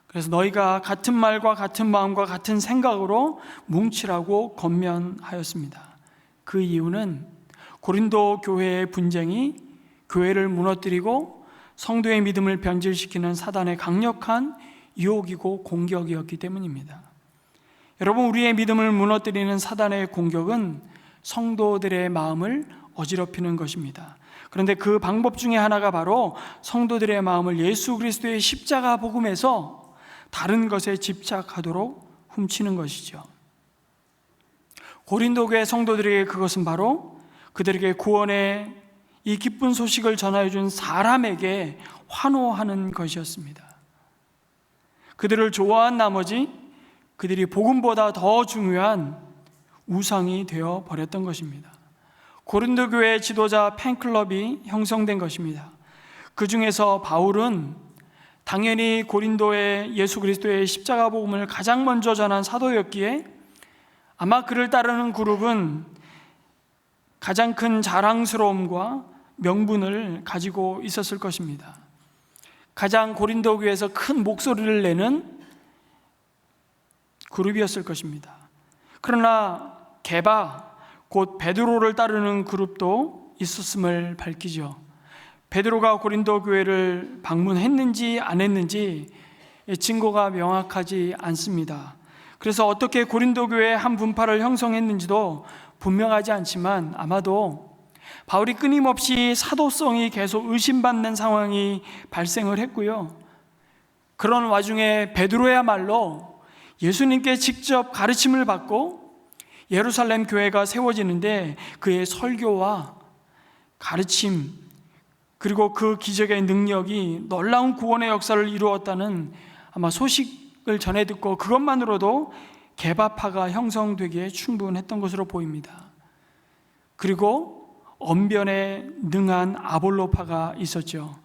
그래서 너희가 같은 말과 같은 마음과 같은 생각으로 뭉치라고 권면하였습니다. 그 이유는 고린도 교회의 분쟁이 교회를 무너뜨리고 성도의 믿음을 변질시키는 사단의 강력한 유혹이고 공격이었기 때문입니다. 여러분, 우리의 믿음을 무너뜨리는 사단의 공격은 성도들의 마음을 어지럽히는 것입니다. 그런데 그 방법 중에 하나가 바로 성도들의 마음을 예수 그리스도의 십자가 복음에서 다른 것에 집착하도록 훔치는 것이죠. 고린도 교회 성도들에게 그것은 바로 그들에게 구원의 이 기쁜 소식을 전하여 준 사람에게 환호하는 것이었습니다. 그들을 좋아한 나머지 그들이 복음보다 더 중요한 우상이 되어 버렸던 것입니다. 고린도 교회 지도자 팬클럽이 형성된 것입니다. 그 중에서 바울은 당연히 고린도의 예수 그리스도의 십자가 복음을 가장 먼저 전한 사도였기에 아마 그를 따르는 그룹은 가장 큰 자랑스러움과 명분을 가지고 있었을 것입니다. 가장 고린도 교회에서 큰 목소리를 내는 그룹이었을 것입니다. 그러나 게바, 곧 베드로를 따르는 그룹도 있었음을 밝히죠. 베드로가 고린도 교회를 방문했는지 안 했는지 증거가 명확하지 않습니다. 그래서 어떻게 고린도 교회의 한 분파를 형성했는지도 분명하지 않지만 아마도 바울이 끊임없이 사도성이 계속 의심받는 상황이 발생을 했고요. 그런 와중에 베드로야말로 예수님께 직접 가르침을 받고 예루살렘 교회가 세워지는데 그의 설교와 가르침, 그리고 그 기적의 능력이 놀라운 구원의 역사를 이루었다는 아마 소식 소식을 전해 듣고 그것만으로도 개바파가 형성되기에 충분했던 것으로 보입니다. 그리고 언변에 능한 아볼로파가 있었죠.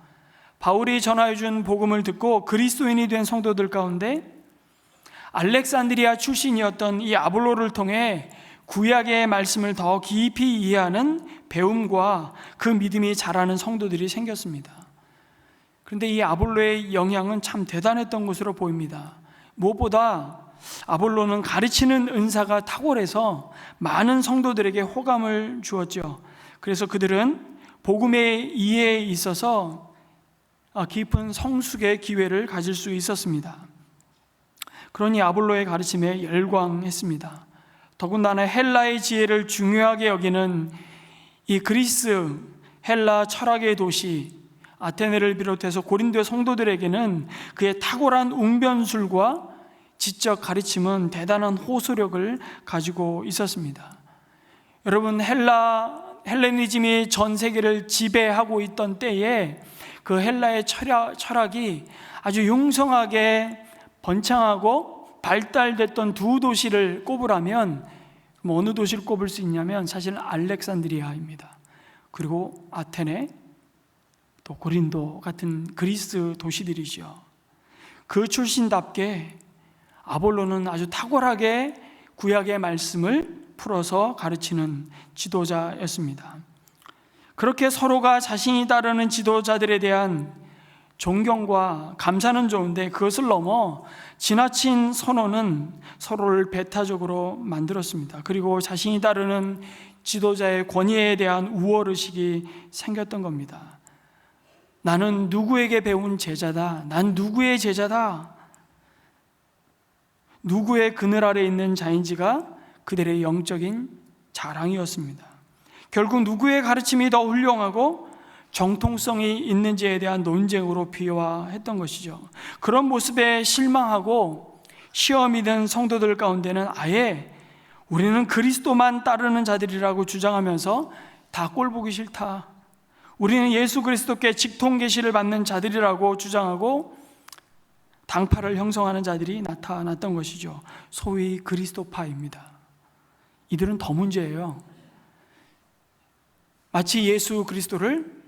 바울이 전하여 준 복음을 듣고 그리스도인이 된 성도들 가운데 알렉산드리아 출신이었던 이 아볼로를 통해 구약의 말씀을 더 깊이 이해하는 배움과 그 믿음이 자라는 성도들이 생겼습니다. 그런데 이 아볼로의 영향은 참 대단했던 것으로 보입니다. 무엇보다 아볼로는 가르치는 은사가 탁월해서 많은 성도들에게 호감을 주었죠. 그래서 그들은 복음의 이해에 있어서 깊은 성숙의 기회를 가질 수 있었습니다. 그러니 아볼로의 가르침에 열광했습니다. 더군다나 헬라의 지혜를 중요하게 여기는 이 그리스, 헬라 철학의 도시 아테네를 비롯해서 고린도 성도들에게는 그의 탁월한 웅변술과 지적 가르침은 대단한 호소력을 가지고 있었습니다. 여러분, 헬레니즘이 전 세계를 지배하고 있던 때에 그 헬라의 철학이 아주 융성하게 번창하고 발달됐던 두 도시를 꼽으라면 어느 도시를 꼽을 수 있냐면 사실은 알렉산드리아입니다. 그리고 아테네, 또 고린도 같은 그리스 도시들이죠. 그 출신답게 아볼로는 아주 탁월하게 구약의 말씀을 풀어서 가르치는 지도자였습니다. 그렇게 서로가 자신이 따르는 지도자들에 대한 존경과 감사는 좋은데 그것을 넘어 지나친 선호는 서로를 배타적으로 만들었습니다. 그리고 자신이 따르는 지도자의 권위에 대한 우월의식이 생겼던 겁니다. 나는 누구에게 배운 제자다. 난 누구의 제자다. 누구의 그늘 아래 있는 자인지가 그들의 영적인 자랑이었습니다. 결국 누구의 가르침이 더 훌륭하고 정통성이 있는지에 대한 논쟁으로 비화했던 것이죠. 그런 모습에 실망하고 시험이 든 성도들 가운데는 아예 우리는 그리스도만 따르는 자들이라고 주장하면서 다 꼴보기 싫다. 우리는 예수 그리스도께 직통 계시를 받는 자들이라고 주장하고 당파를 형성하는 자들이 나타났던 것이죠. 소위 그리스도파입니다. 이들은 더 문제예요. 마치 예수 그리스도를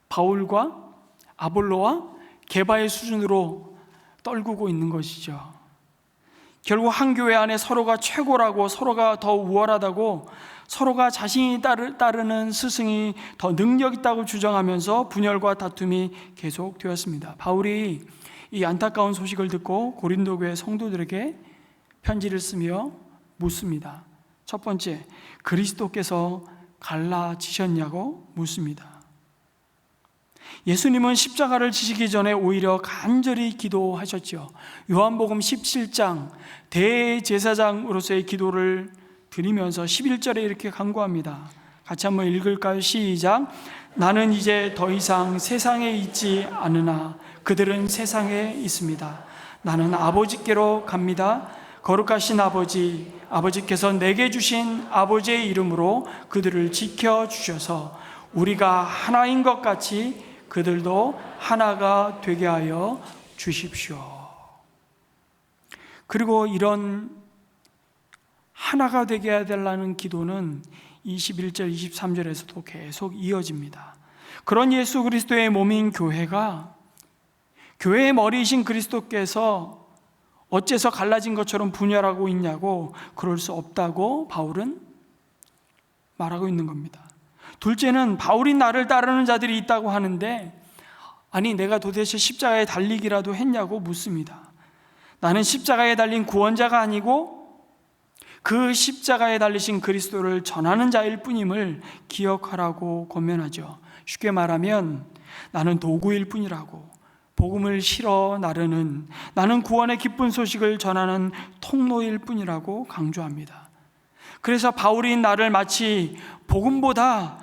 바울과 아볼로와 게바의 수준으로 떨구고 있는 것이죠. 결국 한 교회 안에 서로가 최고라고, 서로가 더 우월하다고, 서로가 자신이 따르는 스승이 더 능력 있다고 주장하면서 분열과 다툼이 계속되었습니다. 바울이 이 안타까운 소식을 듣고 고린도 교회 성도들에게 편지를 쓰며 묻습니다. 첫 번째, 그리스도께서 갈라지셨냐고 묻습니다. 예수님은 십자가를 지시기 전에 오히려 간절히 기도하셨죠. 요한복음 17장 대제사장으로서의 기도를 드리면서 11절에 이렇게 간구합니다. 같이 한번 읽을까요? 시작. 나는 이제 더 이상 세상에 있지 않으나 그들은 세상에 있습니다. 나는 아버지께로 갑니다. 거룩하신 아버지, 아버지께서 내게 주신 아버지의 이름으로 그들을 지켜주셔서 우리가 하나인 것 같이 그들도 하나가 되게 하여 주십시오. 그리고 이런 하나가 되게 해달라는 기도는 21절, 23절에서도 계속 이어집니다. 그런 예수 그리스도의 몸인 교회가, 교회의 머리이신 그리스도께서 어째서 갈라진 것처럼 분열하고 있냐고, 그럴 수 없다고 바울은 말하고 있는 겁니다. 둘째는 바울이 나를 따르는 자들이 있다고 하는데, 아니 내가 도대체 십자가에 달리기라도 했냐고 묻습니다. 나는 십자가에 달린 구원자가 아니고 그 십자가에 달리신 그리스도를 전하는 자일 뿐임을 기억하라고 권면하죠. 쉽게 말하면 나는 도구일 뿐이라고, 복음을 실어 나르는, 나는 구원의 기쁜 소식을 전하는 통로일 뿐이라고 강조합니다. 그래서 바울이 나를 마치 복음보다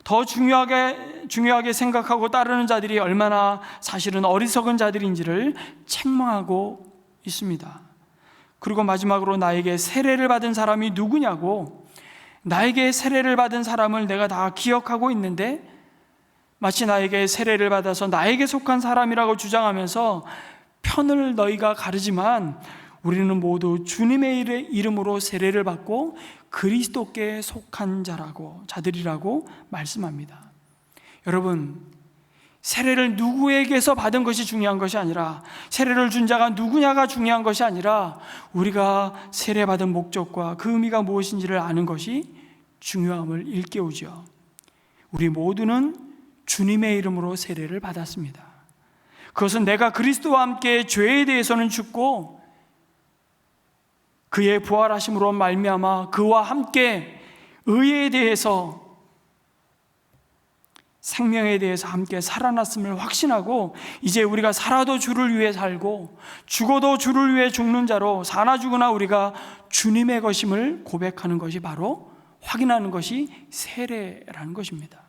더 중요하게 생각하고 따르는 자들이 얼마나 사실은 어리석은 자들인지를 책망하고 있습니다. 그리고 마지막으로 나에게 세례를 받은 사람이 누구냐고, 나에게 세례를 받은 사람을 내가 다 기억하고 있는데 마치 나에게 세례를 받아서 나에게 속한 사람이라고 주장하면서 편을 너희가 가르지만 우리는 모두 주님의 이름으로 세례를 받고 그리스도께 속한 자들이라고 말씀합니다. 여러분, 세례를 누구에게서 받은 것이 중요한 것이 아니라, 세례를 준 자가 누구냐가 중요한 것이 아니라, 우리가 세례받은 목적과 그 의미가 무엇인지를 아는 것이 중요함을 일깨우죠. 우리 모두는 주님의 이름으로 세례를 받았습니다. 그것은 내가 그리스도와 함께 죄에 대해서는 죽고 그의 부활하심으로 말미암아 그와 함께 의에 대해서, 생명에 대해서 함께 살아났음을 확신하고, 이제 우리가 살아도 주를 위해 살고 죽어도 주를 위해 죽는 자로 사나 죽으나 우리가 주님의 것임을 고백하는 것이 바로, 확인하는 것이 세례라는 것입니다.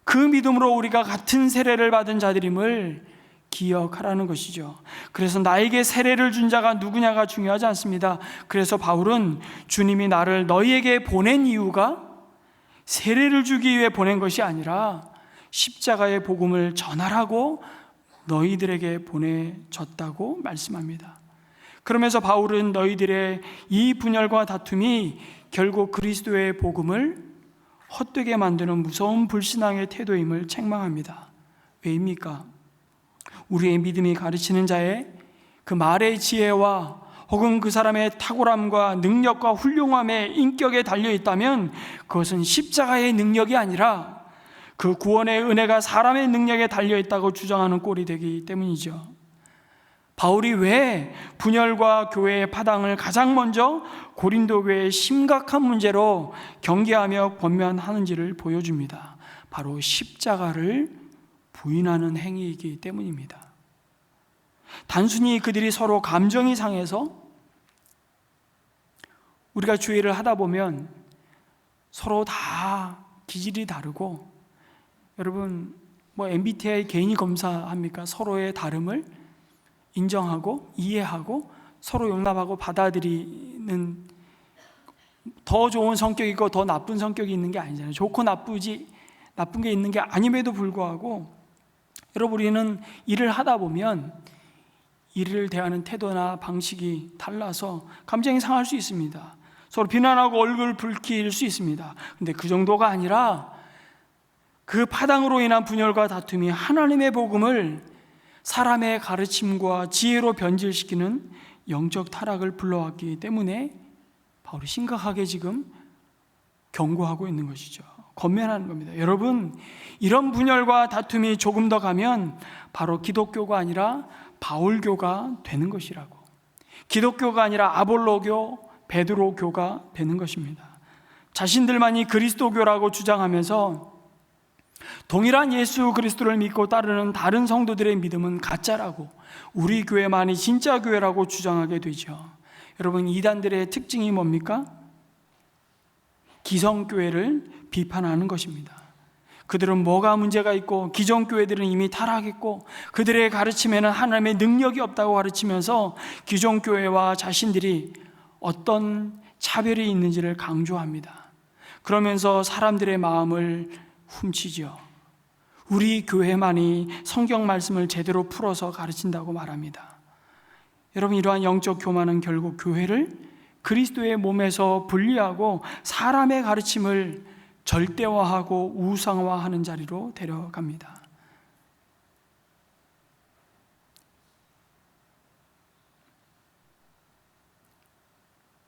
그 믿음으로 우리가 같은 세례를 받은 자들임을 기억하라는 것이죠. 그래서 나에게 세례를 준 자가 누구냐가 중요하지 않습니다. 그래서 바울은 주님이 나를 너희에게 보낸 이유가 세례를 주기 위해 보낸 것이 아니라 십자가의 복음을 전하라고 너희들에게 보내졌다고 말씀합니다. 그러면서 바울은 너희들의 이 분열과 다툼이 결국 그리스도의 복음을 헛되게 만드는 무서운 불신앙의 태도임을 책망합니다. 왜입니까? 우리의 믿음이 가르치는 자의 그 말의 지혜와 혹은 그 사람의 탁월함과 능력과 훌륭함의 인격에 달려있다면 그것은 십자가의 능력이 아니라 그 구원의 은혜가 사람의 능력에 달려있다고 주장하는 꼴이 되기 때문이죠. 바울이 왜 분열과 교회의 파당을 가장 먼저 고린도 교회의 심각한 문제로 경계하며 권면하는지를 보여줍니다. 바로 십자가를 부인하는 행위이기 때문입니다. 단순히 그들이 서로 감정이 상해서, 우리가 주의를 하다 보면 서로 다 기질이 다르고, 여러분 MBTI 개인이 검사합니까? 서로의 다름을 인정하고 이해하고 서로 용납하고 받아들이는, 더 좋은 성격이 있고 더 나쁜 성격이 있는 게 아니잖아요. 좋고 나쁜 게 있는 게 아님에도 불구하고, 여러분 우리는 일을 하다 보면 일을 대하는 태도나 방식이 달라서 감정이 상할 수 있습니다. 서로 비난하고 얼굴 붉힐 수 있습니다. 근데 그 정도가 아니라 그 파당으로 인한 분열과 다툼이 하나님의 복음을 사람의 가르침과 지혜로 변질시키는 영적 타락을 불러왔기 때문에 바울이 심각하게 지금 경고하고 있는 것이죠. 권면하는 겁니다. 여러분, 이런 분열과 다툼이 조금 더 가면 바로 기독교가 아니라 바울교가 되는 것이라고. 기독교가 아니라 아볼로교, 베드로교가 되는 것입니다. 자신들만이 그리스도교라고 주장하면서 동일한 예수 그리스도를 믿고 따르는 다른 성도들의 믿음은 가짜라고, 우리 교회만이 진짜 교회라고 주장하게 되죠. 여러분, 이단들의 특징이 뭡니까? 기성교회를 비판하는 것입니다. 그들은 뭐가 문제가 있고 기존 교회들은 이미 타락했고 그들의 가르침에는 하나님의 능력이 없다고 가르치면서 기존 교회와 자신들이 어떤 차별이 있는지를 강조합니다. 그러면서 사람들의 마음을 훔치죠. 우리 교회만이 성경 말씀을 제대로 풀어서 가르친다고 말합니다. 여러분, 이러한 영적 교만은 결국 교회를 그리스도의 몸에서 분리하고 사람의 가르침을 절대화하고 우상화하는 자리로 데려갑니다.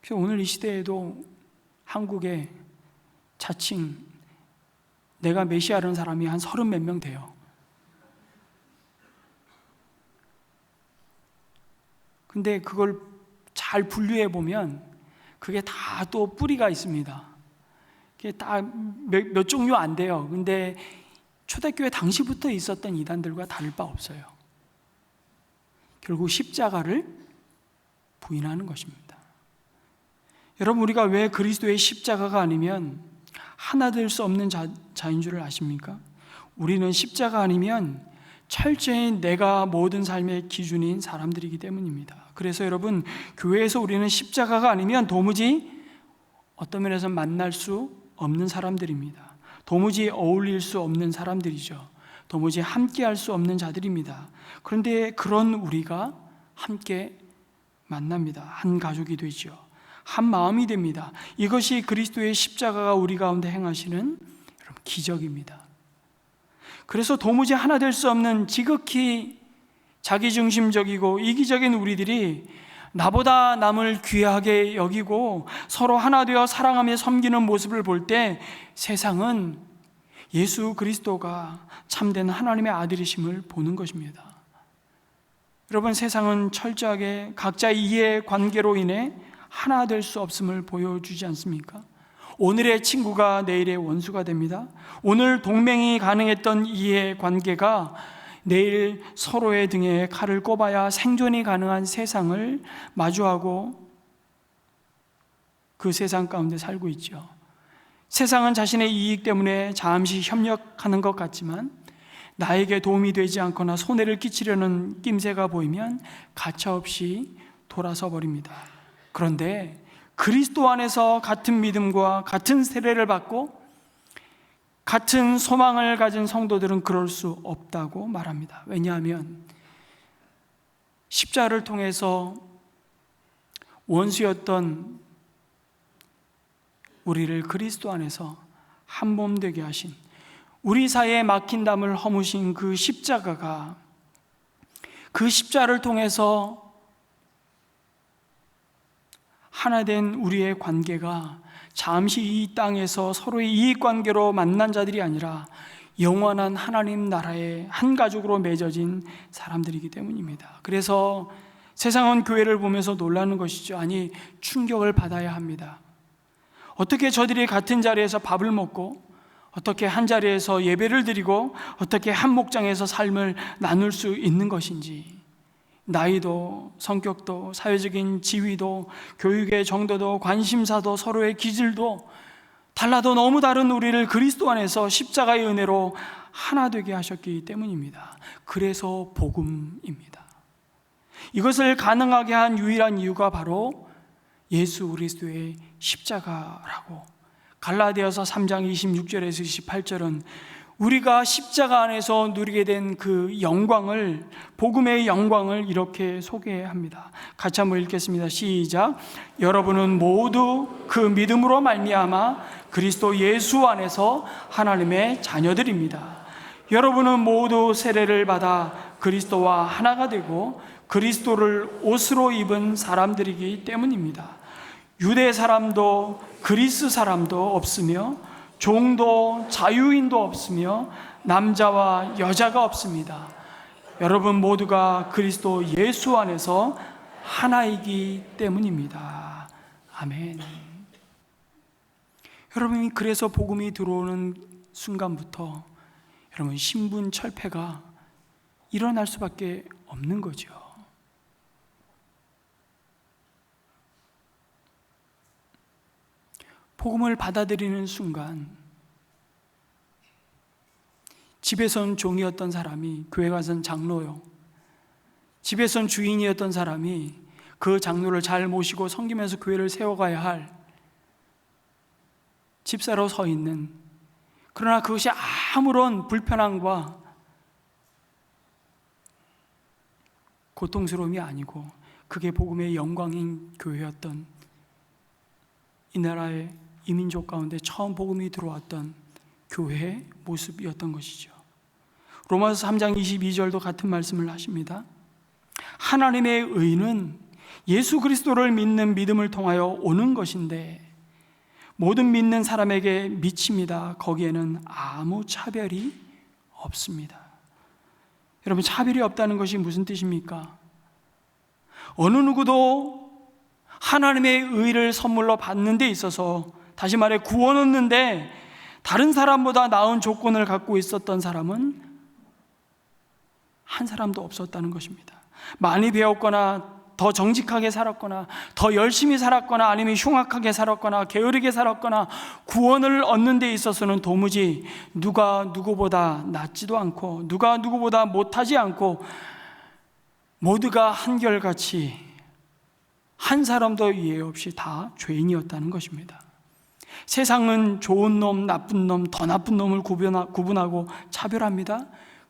그래서 오늘 이 시대에도 한국에 자칭 내가 메시아라는 사람이 한 30몇 명 돼요. 근데 그걸 잘 분류해 보면 그게 다 또 뿌리가 있습니다. 그게 다 몇 종류 안 돼요. 근데 초대교회 당시부터 있었던 이단들과 다를 바 없어요. 결국 십자가를 부인하는 것입니다. 여러분, 우리가 왜 그리스도의 십자가가 아니면 하나 될 수 없는 자인 줄을 아십니까? 우리는 십자가 아니면 철저히 내가 모든 삶의 기준인 사람들이기 때문입니다. 그래서 여러분, 교회에서 우리는 십자가가 아니면 도무지 어떤 면에서 만날 수 없는 사람들입니다. 도무지 어울릴 수 없는 사람들이죠. 도무지 함께 할 수 없는 자들입니다. 그런데 그런 우리가 함께 만납니다. 한 가족이 되죠. 한 마음이 됩니다. 이것이 그리스도의 십자가가 우리 가운데 행하시는 여러분 기적입니다. 그래서 도무지 하나 될 수 없는 지극히 자기중심적이고 이기적인 우리들이 나보다 남을 귀하게 여기고 서로 하나 되어 사랑하며 섬기는 모습을 볼 때 세상은 예수 그리스도가 참된 하나님의 아들이심을 보는 것입니다. 여러분, 세상은 철저하게 각자의 이해 관계로 인해 하나 될 수 없음을 보여주지 않습니까? 오늘의 친구가 내일의 원수가 됩니다. 오늘 동맹이 가능했던 이해 관계가 내일 서로의 등에 칼을 꼽아야 생존이 가능한 세상을 마주하고 그 세상 가운데 살고 있죠. 세상은 자신의 이익 때문에 잠시 협력하는 것 같지만 나에게 도움이 되지 않거나 손해를 끼치려는 낌새가 보이면 가차없이 돌아서 버립니다. 그런데 그리스도 안에서 같은 믿음과 같은 세례를 받고 같은 소망을 가진 성도들은 그럴 수 없다고 말합니다. 왜냐하면 십자가를 통해서 원수였던 우리를 그리스도 안에서 한 몸 되게 하신, 우리 사이에 막힌 담을 허무신 그 십자가가, 그 십자가를 통해서 하나 된 우리의 관계가 잠시 이 땅에서 서로의 이익관계로 만난 자들이 아니라 영원한 하나님 나라의 한 가족으로 맺어진 사람들이기 때문입니다. 그래서 세상은 교회를 보면서 놀라는 것이죠. 아니, 충격을 받아야 합니다. 어떻게 저들이 같은 자리에서 밥을 먹고, 어떻게 한 자리에서 예배를 드리고, 어떻게 한 목장에서 삶을 나눌 수 있는 것인지, 나이도, 성격도, 사회적인 지위도, 교육의 정도도, 관심사도, 서로의 기질도 달라도 너무 다른 우리를 그리스도 안에서 십자가의 은혜로 하나 되게 하셨기 때문입니다. 그래서 복음입니다. 이것을 가능하게 한 유일한 이유가 바로 예수 그리스도의 십자가라고, 갈라디아서 3장 26절에서 28절은 우리가 십자가 안에서 누리게 된 그 영광을, 복음의 영광을 이렇게 소개합니다. 같이 한번 읽겠습니다. 시작. 여러분은 모두 그 믿음으로 말미암아 그리스도 예수 안에서 하나님의 자녀들입니다. 여러분은 모두 세례를 받아 그리스도와 하나가 되고 그리스도를 옷으로 입은 사람들이기 때문입니다. 유대 사람도 그리스 사람도 없으며 종도 자유인도 없으며 남자와 여자가 없습니다. 여러분 모두가 그리스도 예수 안에서 하나이기 때문입니다. 아멘. 여러분이 그래서 복음이 들어오는 순간부터 여러분 신분철폐가 일어날 수밖에 없는 거죠. 복음을 받아들이는 순간 집에선 종이었던 사람이 교회 가선 장로요, 집에선 주인이었던 사람이 그 장로를 잘 모시고 섬기면서 교회를 세워가야 할 집사로 서 있는, 그러나 그것이 아무런 불편함과 고통스러움이 아니고 그게 복음의 영광인 교회였던, 이 나라의 이민족 가운데 처음 복음이 들어왔던 교회의 모습이었던 것이죠. 로마서 3장 22절도 같은 말씀을 하십니다. 하나님의 의는 예수 그리스도를 믿는 믿음을 통하여 오는 것인데 모든 믿는 사람에게 미칩니다. 거기에는 아무 차별이 없습니다. 여러분, 차별이 없다는 것이 무슨 뜻입니까? 어느 누구도 하나님의 의를 선물로 받는 데 있어서, 다시 말해 구원 얻는데 다른 사람보다 나은 조건을 갖고 있었던 사람은 한 사람도 없었다는 것입니다. 많이 배웠거나 더 정직하게 살았거나 더 열심히 살았거나 아니면 흉악하게 살았거나 게으르게 살았거나 구원을 얻는 데 있어서는 도무지 누가 누구보다 낫지도 않고 누가 누구보다 못하지 않고 모두가 한결같이 한 사람도 이해 없이 다 죄인이었다는 것입니다. 세상은 좋은 놈, 나쁜 놈, 더 나쁜 놈을 구분하고 차별합니다.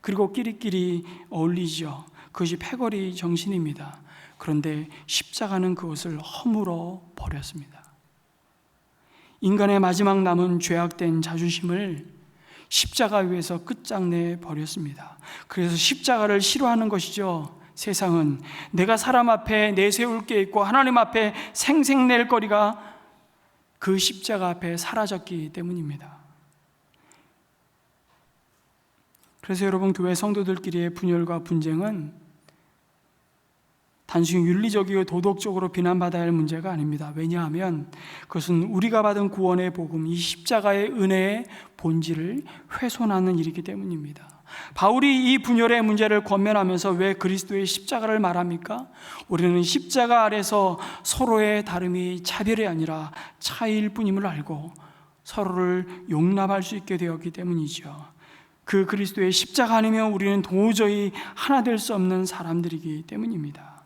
그리고 끼리끼리 어울리죠. 그것이 패거리 정신입니다. 그런데 십자가는 그것을 허물어 버렸습니다. 인간의 마지막 남은 죄악된 자존심을 십자가 위에서 끝장내 버렸습니다. 그래서 십자가를 싫어하는 것이죠. 세상은 내가 사람 앞에 내세울 게 있고 하나님 앞에 생색낼 거리가 그 십자가 앞에 사라졌기 때문입니다. 그래서 여러분, 교회 성도들끼리의 분열과 분쟁은 단순히 윤리적이고 도덕적으로 비난받아야 할 문제가 아닙니다. 왜냐하면 그것은 우리가 받은 구원의 복음, 이 십자가의 은혜의 본질을 훼손하는 일이기 때문입니다. 바울이 이 분열의 문제를 권면하면서 왜 그리스도의 십자가를 말합니까? 우리는 십자가 아래서 서로의 다름이 차별이 아니라 차이일 뿐임을 알고 서로를 용납할 수 있게 되었기 때문이죠. 그 그리스도의 십자가 아니면 우리는 도저히 하나 될 수 없는 사람들이기 때문입니다.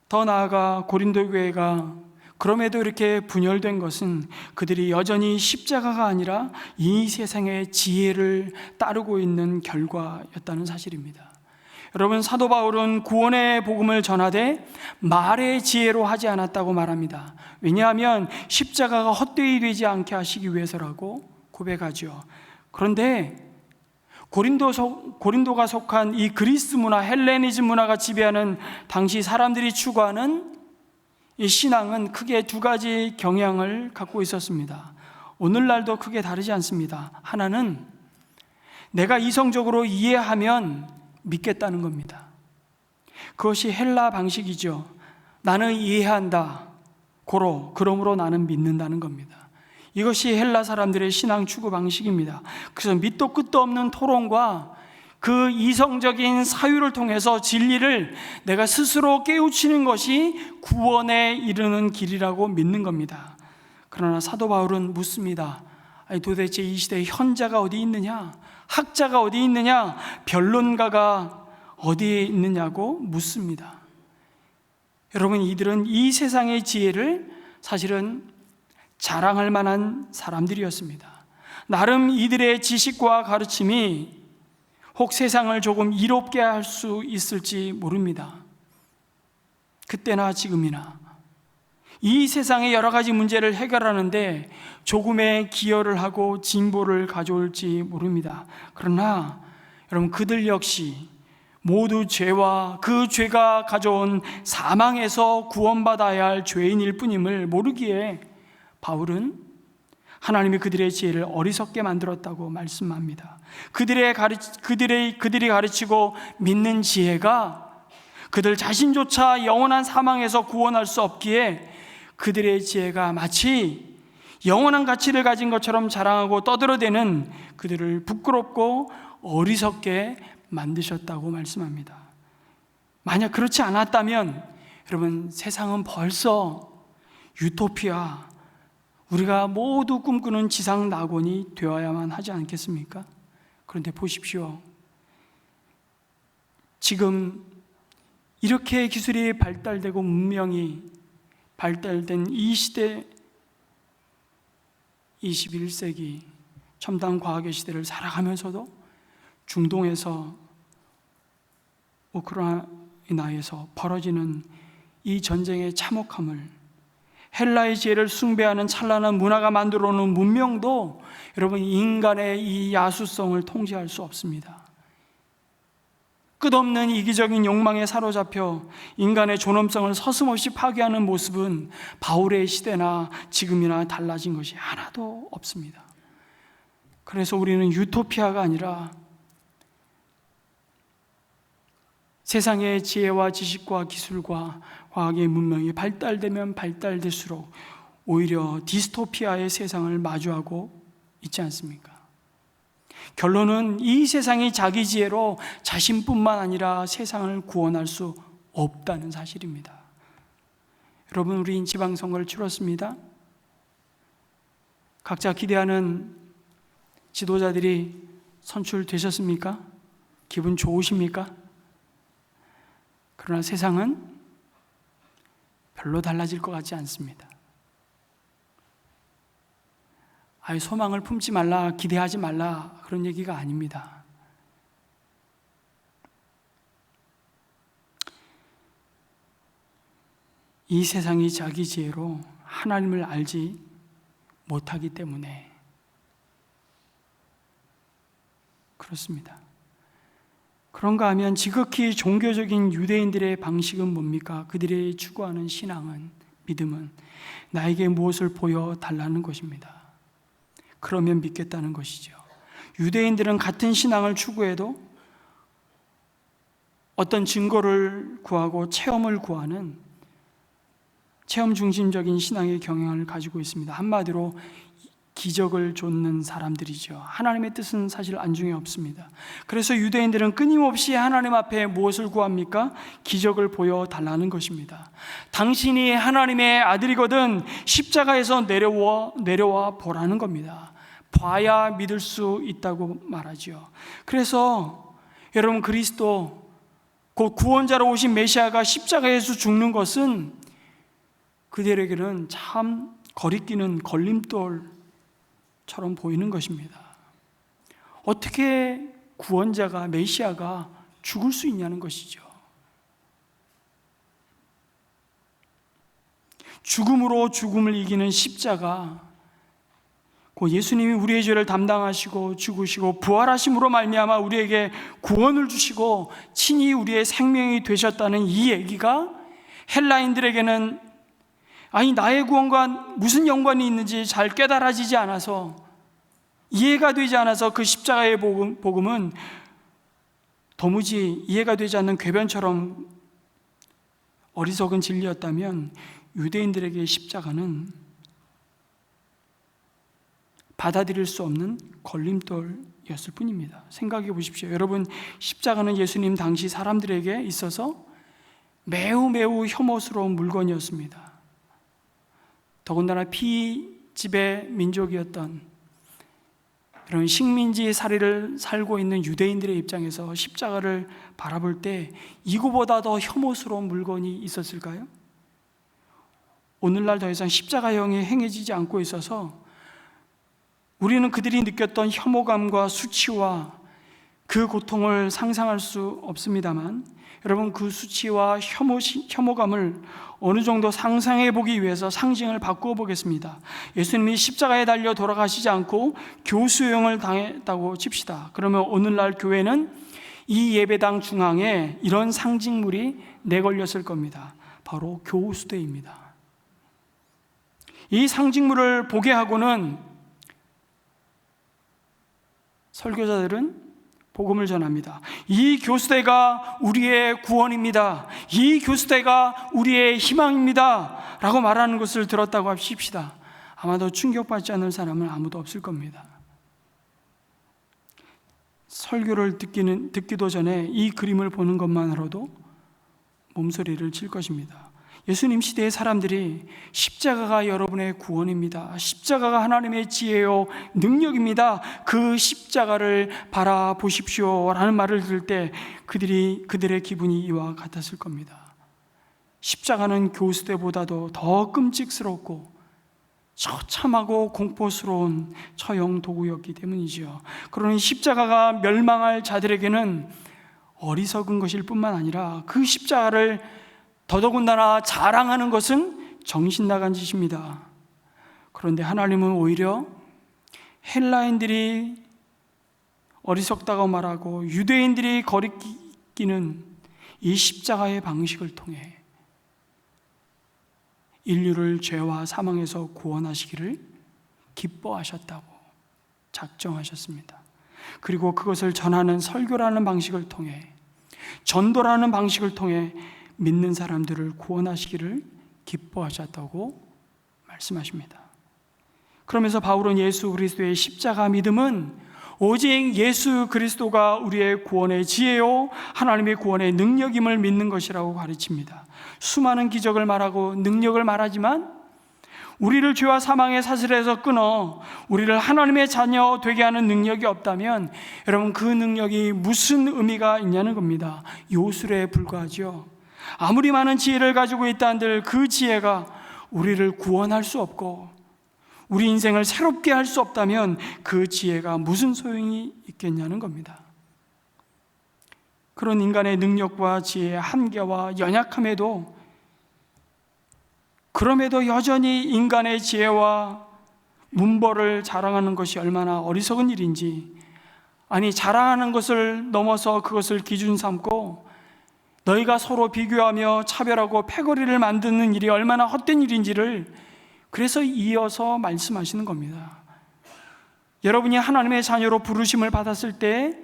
더 나아가 고린도 교회가 그럼에도 이렇게 분열된 것은 그들이 여전히 십자가가 아니라 이 세상의 지혜를 따르고 있는 결과였다는 사실입니다. 여러분, 사도 바울은 구원의 복음을 전하되 말의 지혜로 하지 않았다고 말합니다. 왜냐하면 십자가가 헛되이 되지 않게 하시기 위해서라고 고백하죠. 그런데 고린도가 속한 이 그리스 문화, 헬레니즘 문화가 지배하는 당시 사람들이 추구하는 이 신앙은 크게 두 가지 경향을 갖고 있었습니다. 오늘날도 크게 다르지 않습니다. 하나는 내가 이성적으로 이해하면 믿겠다는 겁니다. 그것이 헬라 방식이죠. 나는 이해한다. 그러므로 나는 믿는다는 겁니다. 이것이 헬라 사람들의 신앙 추구 방식입니다. 그래서 밑도 끝도 없는 토론과 그 이성적인 사유를 통해서 진리를 내가 스스로 깨우치는 것이 구원에 이르는 길이라고 믿는 겁니다. 그러나 사도 바울은 묻습니다. 아니, 도대체 이 시대에 현자가 어디 있느냐? 학자가 어디 있느냐? 변론가가 어디에 있느냐고 묻습니다. 여러분, 이들은 이 세상의 지혜를 사실은 자랑할 만한 사람들이었습니다. 나름 이들의 지식과 가르침이 혹 세상을 조금 이롭게 할 수 있을지 모릅니다. 그때나 지금이나 이 세상의 여러 가지 문제를 해결하는데 조금의 기여를 하고 진보를 가져올지 모릅니다. 그러나 여러분, 그들 역시 모두 죄와 그 죄가 가져온 사망에서 구원받아야 할 죄인일 뿐임을 모르기에 바울은 하나님이 그들의 지혜를 어리석게 만들었다고 말씀합니다. 그들이 가르치고 믿는 지혜가 그들 자신조차 영원한 사망에서 구원할 수 없기에 그들의 지혜가 마치 영원한 가치를 가진 것처럼 자랑하고 떠들어대는 그들을 부끄럽고 어리석게 만드셨다고 말씀합니다. 만약 그렇지 않았다면 여러분, 세상은 벌써 유토피아, 우리가 모두 꿈꾸는 지상 낙원이 되어야만 하지 않겠습니까? 그런데 보십시오. 지금 이렇게 기술이 발달되고 문명이 발달된 이 시대, 21세기 첨단 과학의 시대를 살아가면서도 중동에서 우크라이나에서 벌어지는 이 전쟁의 참혹함을, 헬라의 지혜를 숭배하는 찬란한 문화가 만들어 놓은 문명도 여러분, 인간의 이 야수성을 통제할 수 없습니다. 끝없는 이기적인 욕망에 사로잡혀 인간의 존엄성을 서슴없이 파괴하는 모습은 바울의 시대나 지금이나 달라진 것이 하나도 없습니다. 그래서 우리는 유토피아가 아니라 세상의 지혜와 지식과 기술과 과학의 문명이 발달되면 발달될수록 오히려 디스토피아의 세상을 마주하고 있지 않습니까? 결론은 이 세상이 자기 지혜로 자신뿐만 아니라 세상을 구원할 수 없다는 사실입니다. 여러분, 우리 지방선거를 치렀습니다. 각자 기대하는 지도자들이 선출되셨습니까? 기분 좋으십니까? 그러나 세상은 별로 달라질 것 같지 않습니다. 소망을 품지 말라, 기대하지 말라 그런 얘기가 아닙니다. 이 세상이 자기 지혜로 하나님을 알지 못하기 때문에 그렇습니다. 그런가 하면 지극히 종교적인 유대인들의 방식은 뭡니까? 그들이 추구하는 신앙은, 믿음은 나에게 무엇을 보여달라는 것입니다. 그러면 믿겠다는 것이죠. 유대인들은 같은 신앙을 추구해도 어떤 증거를 구하고 체험을 구하는 체험 중심적인 신앙의 경향을 가지고 있습니다. 한마디로 기적을 좇는 사람들이죠. 하나님의 뜻은 사실 안중에 없습니다. 그래서 유대인들은 끊임없이 하나님 앞에 무엇을 구합니까? 기적을 보여달라는 것입니다. 당신이 하나님의 아들이거든 십자가에서 내려와 보라는 겁니다. 봐야 믿을 수 있다고 말하죠. 그래서 여러분, 그리스도 곧 구원자로 오신 메시아가 십자가에서 죽는 것은 그들에게는 참 거리끼는 걸림돌처럼 보이는 것입니다. 어떻게 구원자가, 메시아가 죽을 수 있냐는 것이죠. 죽음으로 죽음을 이기는 십자가, 곧 예수님이 우리의 죄를 담당하시고 죽으시고 부활하심으로 말미암아 우리에게 구원을 주시고 친히 우리의 생명이 되셨다는 이 얘기가 헬라인들에게는 아니 나의 구원과 무슨 연관이 있는지 잘 깨달아지지 않아서, 이해가 되지 않아서 그 십자가의 복음은 도무지 이해가 되지 않는 궤변처럼 어리석은 진리였다면, 유대인들에게 십자가는 받아들일 수 없는 걸림돌이었을 뿐입니다. 생각해 보십시오. 여러분, 십자가는 예수님 당시 사람들에게 있어서 매우 혐오스러운 물건이었습니다. 더군다나 피지배 민족이었던 이런 식민지 사회를 살고 있는 유대인들의 입장에서 십자가를 바라볼 때 이거보다 더 혐오스러운 물건이 있었을까요? 오늘날 더 이상 십자가형이 행해지지 않고 있어서 우리는 그들이 느꼈던 혐오감과 수치와 그 고통을 상상할 수 없습니다만, 여러분, 그 수치와 혐오감을 어느 정도 상상해 보기 위해서 상징을 바꾸어 보겠습니다. 예수님이 십자가에 달려 돌아가시지 않고 교수형을 당했다고 칩시다. 그러면 오늘날 교회는 이 예배당 중앙에 이런 상징물이 내걸렸을 겁니다. 바로 교수대입니다. 이 상징물을 보게 하고는 설교자들은 복음을 전합니다. 이 교수대가 우리의 구원입니다. 이 교수대가 우리의 희망입니다. 라고 말하는 것을 들었다고 합시다. 아마도 충격받지 않을 사람은 아무도 없을 겁니다. 설교를 듣기도 전에 이 그림을 보는 것만으로도 몸소리를 칠 것입니다. 예수님 시대의 사람들이 십자가가 여러분의 구원입니다. 십자가가 하나님의 지혜요 능력입니다. 그 십자가를 바라보십시오 라는 말을 들을 때 그들의 기분이 이와 같았을 겁니다. 십자가는 교수대보다도 더 끔찍스럽고 처참하고 공포스러운 처형 도구였기 때문이죠. 그러니 십자가가 멸망할 자들에게는 어리석은 것일 뿐만 아니라 그 십자가를 더더군다나 자랑하는 것은 정신 나간 짓입니다. 그런데 하나님은 오히려 헬라인들이 어리석다고 말하고 유대인들이 거리끼는 이 십자가의 방식을 통해 인류를 죄와 사망에서 구원하시기를 기뻐하셨다고 작정하셨습니다. 그리고 그것을 전하는 설교라는 방식을 통해, 전도라는 방식을 통해 믿는 사람들을 구원하시기를 기뻐하셨다고 말씀하십니다. 그러면서 바울은 예수 그리스도의 십자가 믿음은 오직 예수 그리스도가 우리의 구원의 지혜요 하나님의 구원의 능력임을 믿는 것이라고 가르칩니다. 수많은 기적을 말하고 능력을 말하지만 우리를 죄와 사망의 사슬에서 끊어 우리를 하나님의 자녀 되게 하는 능력이 없다면 여러분, 그 능력이 무슨 의미가 있냐는 겁니다. 요술에 불과하죠. 아무리 많은 지혜를 가지고 있다 한들 그 지혜가 우리를 구원할 수 없고 우리 인생을 새롭게 할 수 없다면 그 지혜가 무슨 소용이 있겠냐는 겁니다. 그런 인간의 능력과 지혜의 한계와 연약함에도, 그럼에도 여전히 인간의 지혜와 문벌을 자랑하는 것이 얼마나 어리석은 일인지, 아니 자랑하는 것을 넘어서 그것을 기준 삼고 너희가 서로 비교하며 차별하고 패거리를 만드는 일이 얼마나 헛된 일인지를 그래서 이어서 말씀하시는 겁니다. 여러분이 하나님의 자녀로 부르심을 받았을 때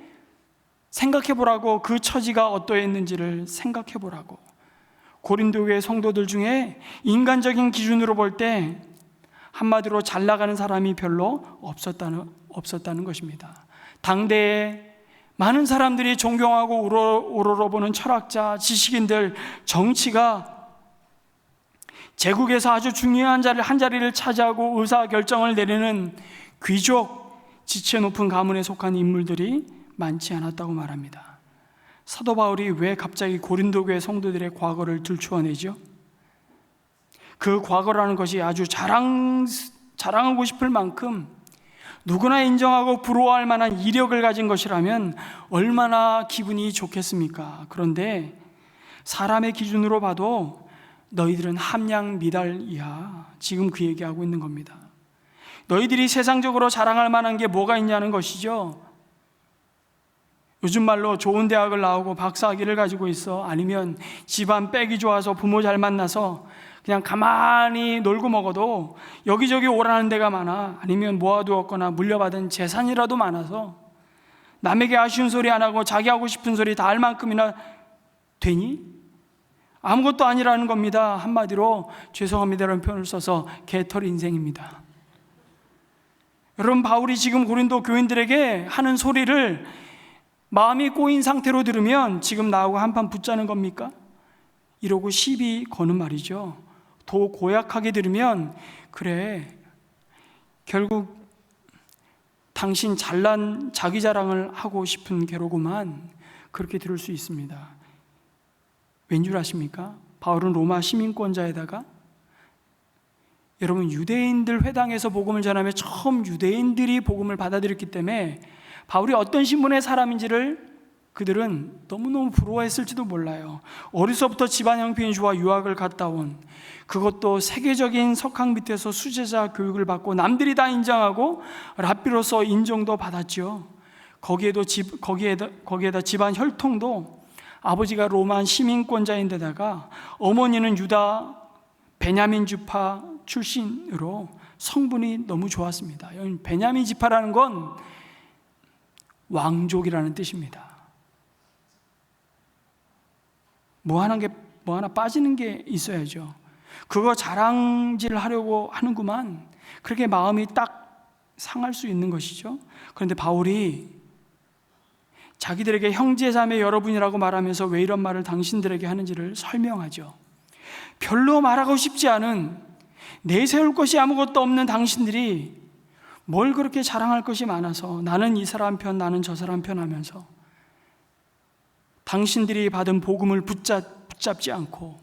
생각해 보라고, 그 처지가 어떠했는지를 생각해 보라고. 고린도 교회 성도들 중에 인간적인 기준으로 볼 때 한마디로 잘 나가는 사람이 별로 없었다는 것입니다. 당대에 많은 사람들이 존경하고 우러러보는 철학자, 지식인들, 정치가 제국에서 아주 중요한 한 자리를 차지하고 의사결정을 내리는 귀족, 지체 높은 가문에 속한 인물들이 많지 않았다고 말합니다. 사도 바울이 왜 갑자기 고린도 교회 성도들의 과거를 들추어내죠? 그 과거라는 것이 아주 자랑하고 싶을 만큼 누구나 인정하고 부러워할 만한 이력을 가진 것이라면 얼마나 기분이 좋겠습니까? 그런데 사람의 기준으로 봐도 너희들은 함량 미달이야. 지금 그 얘기하고 있는 겁니다. 너희들이 세상적으로 자랑할 만한 게 뭐가 있냐는 것이죠. 요즘 말로 좋은 대학을 나오고 박사학위를 가지고 있어, 아니면 집안 빽이 좋아서 부모 잘 만나서 그냥 가만히 놀고 먹어도 여기저기 오라는 데가 많아, 아니면 모아두었거나 물려받은 재산이라도 많아서 남에게 아쉬운 소리 안 하고 자기 하고 싶은 소리 다 할 만큼이나 되니? 아무것도 아니라는 겁니다. 한마디로 죄송합니다 이런 표현을 써서 개털 인생입니다. 여러분, 바울이 지금 고린도 교인들에게 하는 소리를 마음이 꼬인 상태로 들으면 지금 나하고 한판 붙자는 겁니까? 이러고 시비 거는 말이죠. 더 고약하게 들으면, 그래, 결국 당신 잘난 자기 자랑을 하고 싶은 게로구만, 그렇게 들을 수 있습니다. 왠 줄 아십니까? 바울은 로마 시민권자에다가, 여러분, 유대인들 회당에서 복음을 전하며 처음 유대인들이 복음을 받아들였기 때문에 바울이 어떤 신분의 사람인지를 그들은 너무너무 부러워했을지도 몰라요. 어려서부터 집안 형편주와 유학을 갔다 온, 그것도 세계적인 석학 밑에서 수제자 교육을 받고 남들이 다 인정하고 랍비로서 인정도 받았죠. 거기에다 집안 혈통도 아버지가 로마 시민권자인데다가 어머니는 유다 베냐민 지파 출신으로 성분이 너무 좋았습니다. 베냐민 지파라는 건 왕족이라는 뜻입니다. 뭐 하나 빠지는 게 있어야죠. 그거 자랑질을 하려고 하는구만. 그렇게 마음이 딱 상할 수 있는 것이죠. 그런데 바울이 자기들에게 형제자매 여러분이라고 말하면서 왜 이런 말을 당신들에게 하는지를 설명하죠. 별로 말하고 싶지 않은, 내세울 것이 아무것도 없는 당신들이 뭘 그렇게 자랑할 것이 많아서 나는 이 사람 편, 나는 저 사람 편 하면서 당신들이 받은 복음을 붙잡지 않고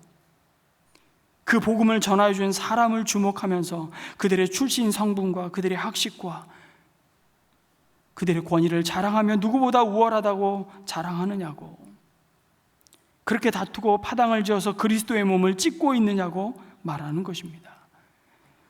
그 복음을 전하여 준 사람을 주목하면서 그들의 출신 성분과 그들의 학식과 그들의 권위를 자랑하며 누구보다 우월하다고 자랑하느냐고, 그렇게 다투고 파당을 지어서 그리스도의 몸을 찢고 있느냐고 말하는 것입니다.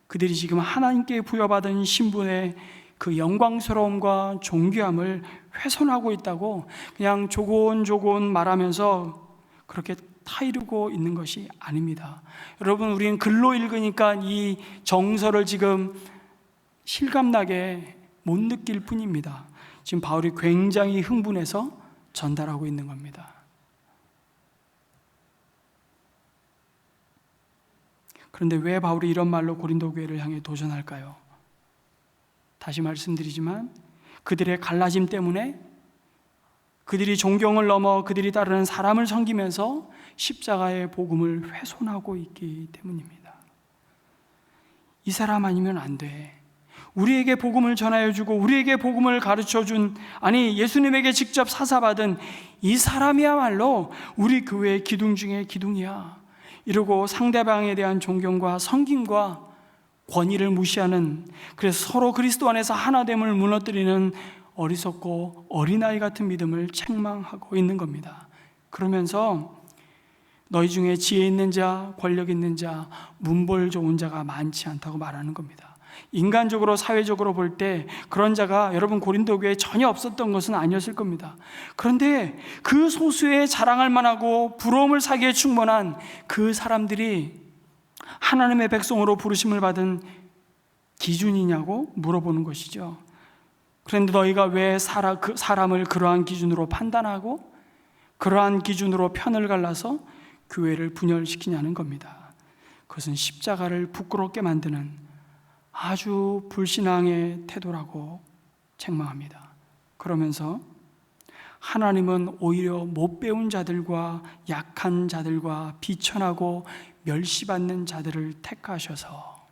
그들이 지금 하나님께 부여받은 신분의 그 영광스러움과 존귀함을 훼손하고 있다고 그냥 조곤조곤 말하면서 그렇게 타이르고 있는 것이 아닙니다. 여러분, 우리는 글로 읽으니까 이 정서를 지금 실감나게 못 느낄 뿐입니다. 지금 바울이 굉장히 흥분해서 전달하고 있는 겁니다. 그런데 왜 바울이 이런 말로 고린도 교회를 향해 도전할까요? 다시 말씀드리지만 그들의 갈라짐 때문에, 그들이 존경을 넘어 그들이 따르는 사람을 섬기면서 십자가의 복음을 훼손하고 있기 때문입니다. 이 사람 아니면 안 돼. 우리에게 복음을 전하여 주고 우리에게 복음을 가르쳐 준, 아니 예수님에게 직접 사사받은 이 사람이야말로 우리 교회의 기둥 중에 기둥이야. 이러고 상대방에 대한 존경과 섬김과 권위를 무시하는, 그래서 서로 그리스도 안에서 하나됨을 무너뜨리는 어리석고 어린아이 같은 믿음을 책망하고 있는 겁니다. 그러면서 너희 중에 지혜 있는 자, 권력 있는 자, 문벌 좋은 자가 많지 않다고 말하는 겁니다. 인간적으로 사회적으로 볼 때 그런 자가 여러분 고린도 교회에 전혀 없었던 것은 아니었을 겁니다. 그런데 그 소수에 자랑할 만하고 부러움을 사기에 충분한 그 사람들이 하나님의 백성으로 부르심을 받은 기준이냐고 물어보는 것이죠. 그런데 너희가 왜 사람을 그러한 기준으로 판단하고 그러한 기준으로 편을 갈라서 교회를 분열시키냐는 겁니다. 그것은 십자가를 부끄럽게 만드는 아주 불신앙의 태도라고 책망합니다. 그러면서 하나님은 오히려 못 배운 자들과 약한 자들과 비천하고 멸시받는 자들을 택하셔서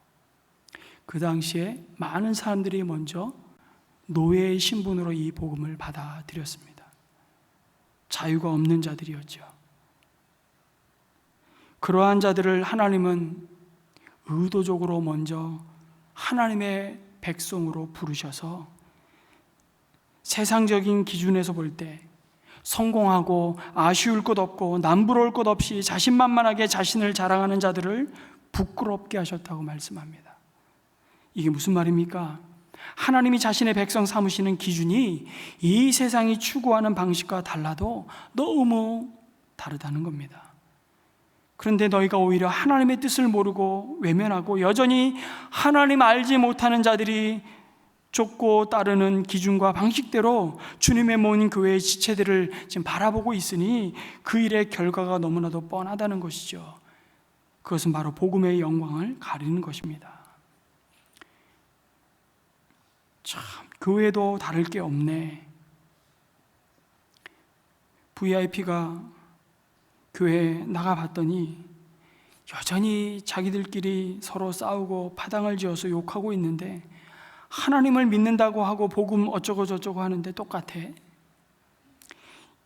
그 당시에 많은 사람들이 먼저 노예의 신분으로 이 복음을 받아들였습니다. 자유가 없는 자들이었죠. 그러한 자들을 하나님은 의도적으로 먼저 하나님의 백성으로 부르셔서 세상적인 기준에서 볼 때 성공하고 아쉬울 것 없고 남부러울 것 없이 자신만만하게 자신을 자랑하는 자들을 부끄럽게 하셨다고 말씀합니다. 이게 무슨 말입니까? 하나님이 자신의 백성 삼으시는 기준이 이 세상이 추구하는 방식과 달라도 너무 다르다는 겁니다. 그런데 너희가 오히려 하나님의 뜻을 모르고 외면하고 여전히 하나님 알지 못하는 자들이 쫓고 따르는 기준과 방식대로 주님의 모인 교회의 지체들을 지금 바라보고 있으니 그 일의 결과가 너무나도 뻔하다는 것이죠. 그것은 바로 복음의 영광을 가리는 것입니다. 참, 교회도 다를 게 없네. VIP가 교회에 나가봤더니 여전히 자기들끼리 서로 싸우고 파당을 지어서 욕하고 있는데 하나님을 믿는다고 하고 복음 어쩌고 저쩌고 하는데 똑같아.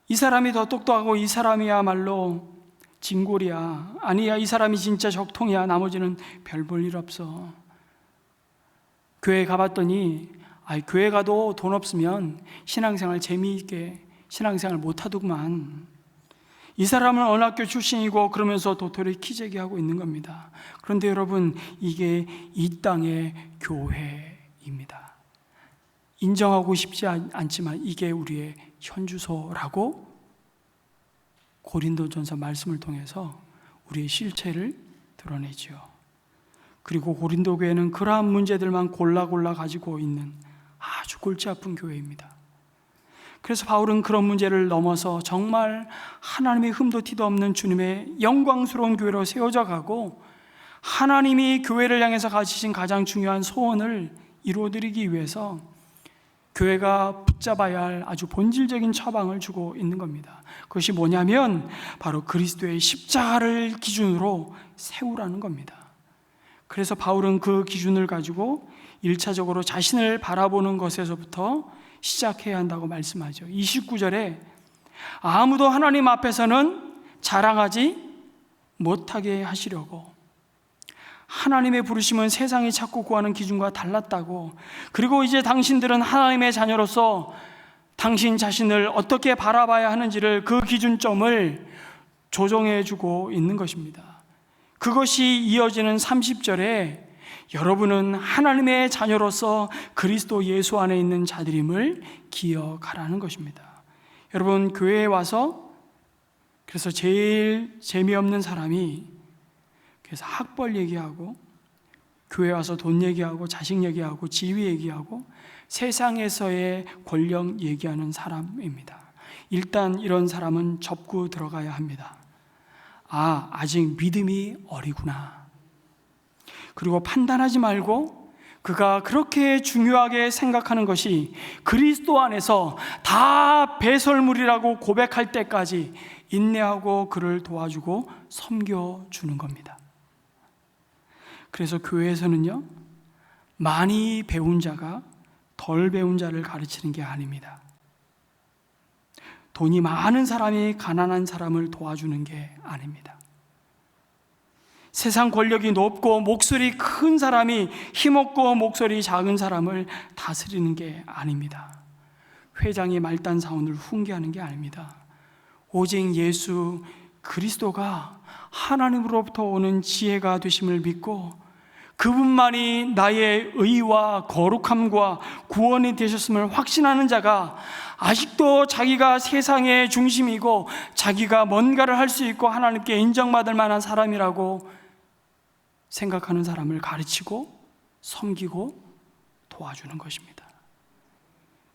이 사람이 더 똑똑하고 이 사람이야말로 진골이야. 아니야, 이 사람이 진짜 적통이야. 나머지는 별 볼 일 없어. 교회 가봤더니 교회 가도 돈 없으면 신앙생활 재미있게 신앙생활 못하더구만. 이 사람은 어느 학교 출신이고 그러면서 도토리 키재기하고 있는 겁니다. 그런데 여러분, 이게 이 땅의 교회입니다. 인정하고 싶지 않지만 이게 우리의 현주소라고 고린도전서 말씀을 통해서 우리의 실체를 드러내죠. 그리고 고린도 교회는 그러한 문제들만 골라 가지고 있는 아주 골치 아픈 교회입니다. 그래서 바울은 그런 문제를 넘어서 정말 하나님의 흠도 티도 없는 주님의 영광스러운 교회로 세워져 가고 하나님이 교회를 향해서 가지신 가장 중요한 소원을 이루어드리기 위해서 교회가 붙잡아야 할 아주 본질적인 처방을 주고 있는 겁니다. 그것이 뭐냐면 바로 그리스도의 십자가를 기준으로 세우라는 겁니다. 그래서 바울은 그 기준을 가지고 1차적으로 자신을 바라보는 것에서부터 시작해야 한다고 말씀하죠. 29절에 아무도 하나님 앞에서는 자랑하지 못하게 하시려고, 하나님의 부르심은 세상이 찾고 구하는 기준과 달랐다고, 그리고 이제 당신들은 하나님의 자녀로서 당신 자신을 어떻게 바라봐야 하는지를 그 기준점을 조정해 주고 있는 것입니다. 그것이 이어지는 30절에 여러분은 하나님의 자녀로서 그리스도 예수 안에 있는 자들임을 기억하라는 것입니다. 여러분, 교회에 와서 그래서 제일 재미없는 사람이 그래서 학벌 얘기하고 교회 와서 돈 얘기하고 자식 얘기하고 지위 얘기하고 세상에서의 권력 얘기하는 사람입니다. 일단 이런 사람은 접고 들어가야 합니다. 아직 믿음이 어리구나. 그리고 판단하지 말고 그가 그렇게 중요하게 생각하는 것이 그리스도 안에서 다 배설물이라고 고백할 때까지 인내하고 그를 도와주고 섬겨주는 겁니다. 그래서 교회에서는요, 많이 배운 자가 덜 배운 자를 가르치는 게 아닙니다. 돈이 많은 사람이 가난한 사람을 도와주는 게 아닙니다. 세상 권력이 높고 목소리 큰 사람이 힘없고 목소리 작은 사람을 다스리는 게 아닙니다. 회장이 말단 사원을 훈계하는 게 아닙니다. 오직 예수 그리스도가 하나님으로부터 오는 지혜가 되심을 믿고 그분만이 나의 의와 거룩함과 구원이 되셨음을 확신하는 자가 아직도 자기가 세상의 중심이고 자기가 뭔가를 할 수 있고 하나님께 인정받을 만한 사람이라고 생각하는 사람을 가르치고 섬기고 도와주는 것입니다.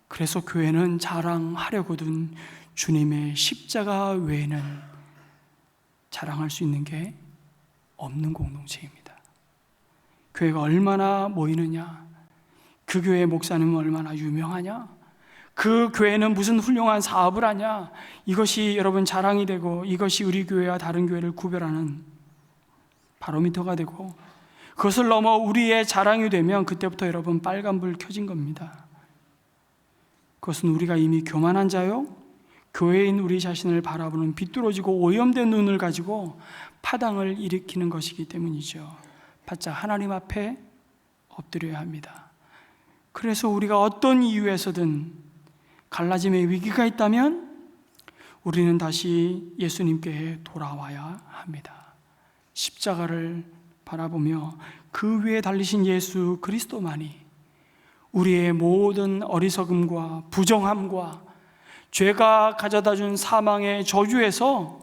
그래서 교회는 자랑하려거든 주님의 십자가 외에는 자랑할 수 있는 게 없는 공동체입니다. 교회가 얼마나 모이느냐, 그 교회 목사님은 얼마나 유명하냐, 그 교회는 무슨 훌륭한 사업을 하냐, 이것이 여러분 자랑이 되고 이것이 우리 교회와 다른 교회를 구별하는 바로미터가 되고, 그것을 넘어 우리의 자랑이 되면 그때부터 여러분 빨간불 켜진 겁니다. 그것은 우리가 이미 교만한 자요, 교회인 우리 자신을 바라보는 비뚤어지고 오염된 눈을 가지고 파당을 일으키는 것이기 때문이죠. 바짝 하나님 앞에 엎드려야 합니다. 그래서 우리가 어떤 이유에서든 갈라짐의 위기가 있다면 우리는 다시 예수님께 돌아와야 합니다. 십자가를 바라보며 그 위에 달리신 예수 그리스도만이 우리의 모든 어리석음과 부정함과 죄가 가져다 준 사망의 저주에서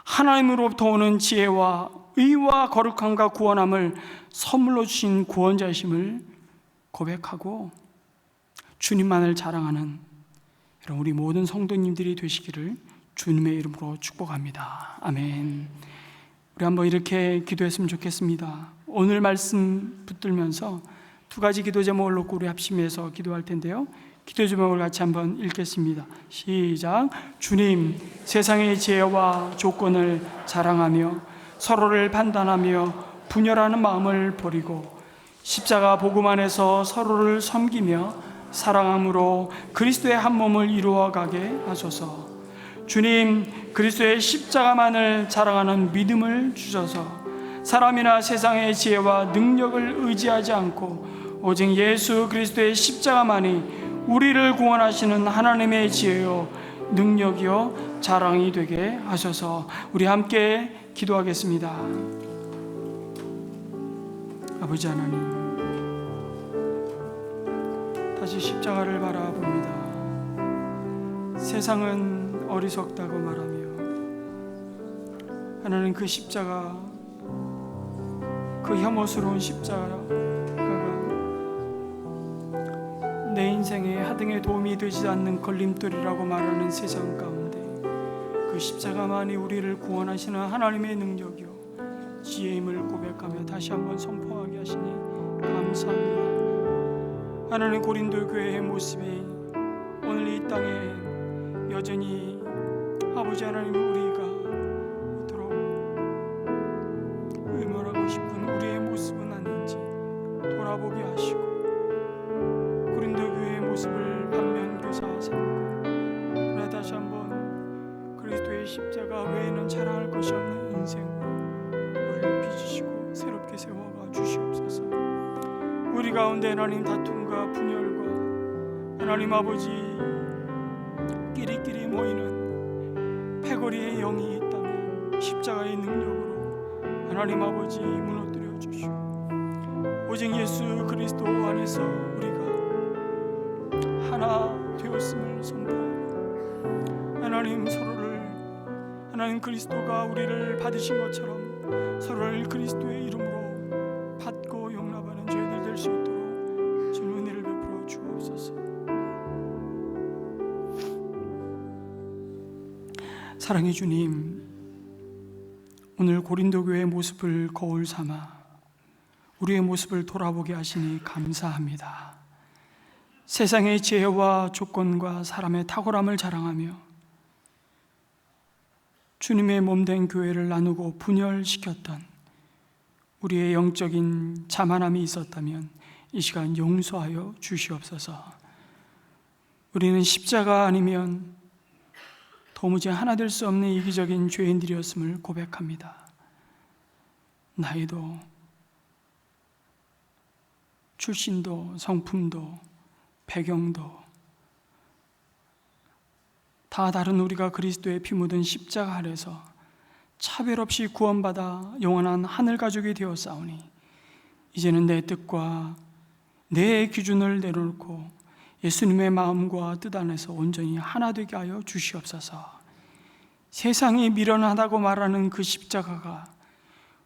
하나님으로부터 오는 지혜와 의와 거룩함과 구원함을 선물로 주신 구원자이심을 고백하고 주님만을 자랑하는 우리 모든 성도님들이 되시기를 주님의 이름으로 축복합니다. 아멘. 우리 한번 이렇게 기도했으면 좋겠습니다. 오늘 말씀 붙들면서 두 가지 기도 제목을 놓고 우리 합심해서 기도할 텐데요. 기도 제목을 같이 한번 읽겠습니다. 시작. 주님, 세상의 지혜와 조건을 자랑하며 서로를 판단하며 분열하는 마음을 버리고 십자가 복음 안에서 서로를 섬기며 사랑함으로 그리스도의 한 몸을 이루어가게 하소서. 주님, 그리스도의 십자가만을 자랑하는 믿음을 주셔서 사람이나 세상의 지혜와 능력을 의지하지 않고 오직 예수 그리스도의 십자가만이 우리를 구원하시는 하나님의 지혜요 능력이요 자랑이 되게 하셔서. 우리 함께 기도하겠습니다. 아버지 하나님, 다시 십자가를 바라봅니다. 세상은 어리석다고 말하며 하나님, 그 십자가, 그 혐오스러운 십자가가 내 인생의 하등에 도움이 되지 않는 걸림돌이라고 말하는 세상 가운데 그 십자가만이 우리를 구원하시는 하나님의 능력이요 지혜임을 고백하며 다시 한번 선포하게 하시니 감사합니다. 하나님, 고린도 교회의 모습이 오늘 이 땅에 여전히 아버지 하나님, 우리가 이토록 의논하고 싶은 우리의 모습은 아닌지 돌아보게 하시고 고린도 교회의 모습을 반면교사 삼고 그러나 다시 한번 그리스도의 십자가 외에는 자랑할 것이 없는 인생으로 우리를 빚으시고 새롭게 세워가 주시옵소서. 우리 가운데 하나님 다툼과 분열과 하나님 아버지 끼리끼리 모이는 패거리의 영이 있다면 십자가의 능력으로 하나님 아버지 무너뜨려 주시오. 오직 예수 그리스도 안에서 우리가 하나 되었음을 선포하고 하나님, 서로를 하나님 그리스도가 우리를 받으신 것처럼 서로를 그리스도의 이름으로 받고 용납하는 저희들 될 수 있도록 주님 은혜를 베풀어 주옵소서. 사랑의 주님, 오늘 고린도 교회의 모습을 거울 삼아 우리의 모습을 돌아보게 하시니 감사합니다. 세상의 지혜와 조건과 사람의 탁월함을 자랑하며 주님의 몸된 교회를 나누고 분열시켰던 우리의 영적인 자만함이 있었다면 이 시간 용서하여 주시옵소서. 우리는 십자가 아니면 도무지 하나 될 수 없는 이기적인 죄인들이었음을 고백합니다. 나이도, 출신도, 성품도, 배경도 다 다른 우리가 그리스도의 피 묻은 십자가 아래서 차별 없이 구원받아 영원한 하늘 가족이 되었사오니 이제는 내 뜻과 내 기준을 내려놓고 예수님의 마음과 뜻 안에서 온전히 하나 되게 하여 주시옵소서. 세상이 미련하다고 말하는 그 십자가가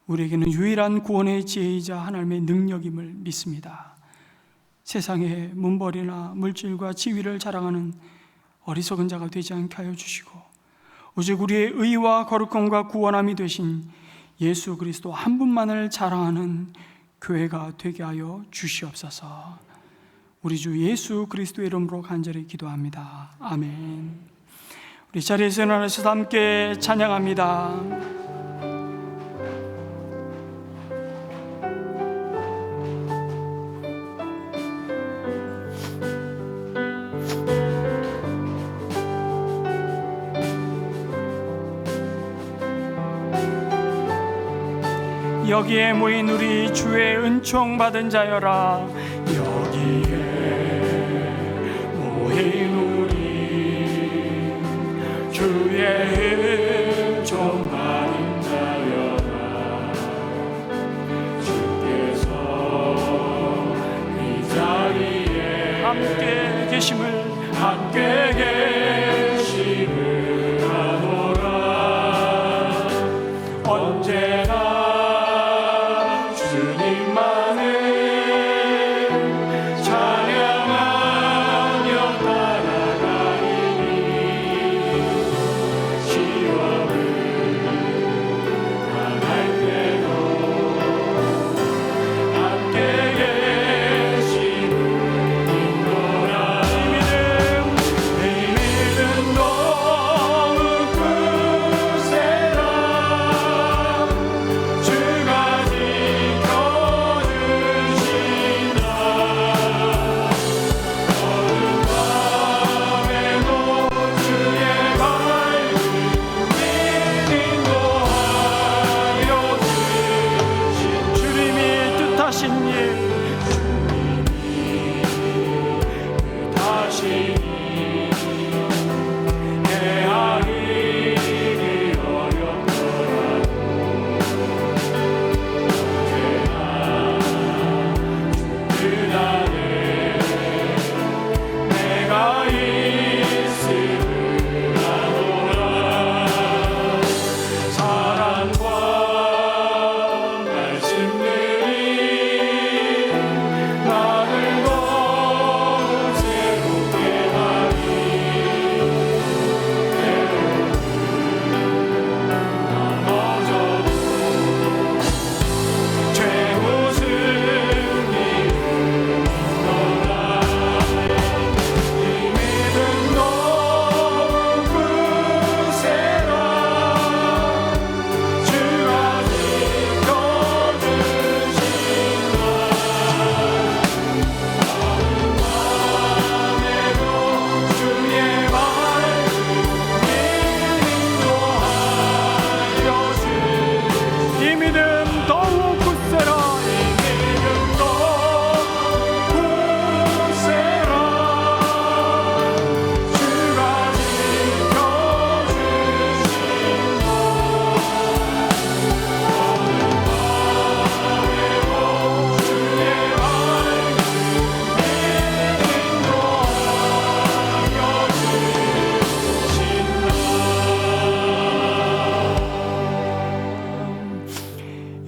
우리에게는 유일한 구원의 지혜이자 하나님의 능력임을 믿습니다. 세상의 문벌이나 물질과 지위를 자랑하는 어리석은 자가 되지 않게 하여 주시고 오직 우리의 의와 거룩함과 구원함이 되신 예수 그리스도 한 분만을 자랑하는 교회가 되게 하여 주시옵소서. 우리 주 예수 그리스도의 이름으로 간절히 기도합니다. 아멘. 우리 자리에서 일어나셔서 함께 찬양합니다. 여기에 모인 우리 주의 은총 받은 자여라. 여기에 모인 우리 주의 은총 받은 자여라. 주께서 이 자리에 함께 계심을 하노라. 언제나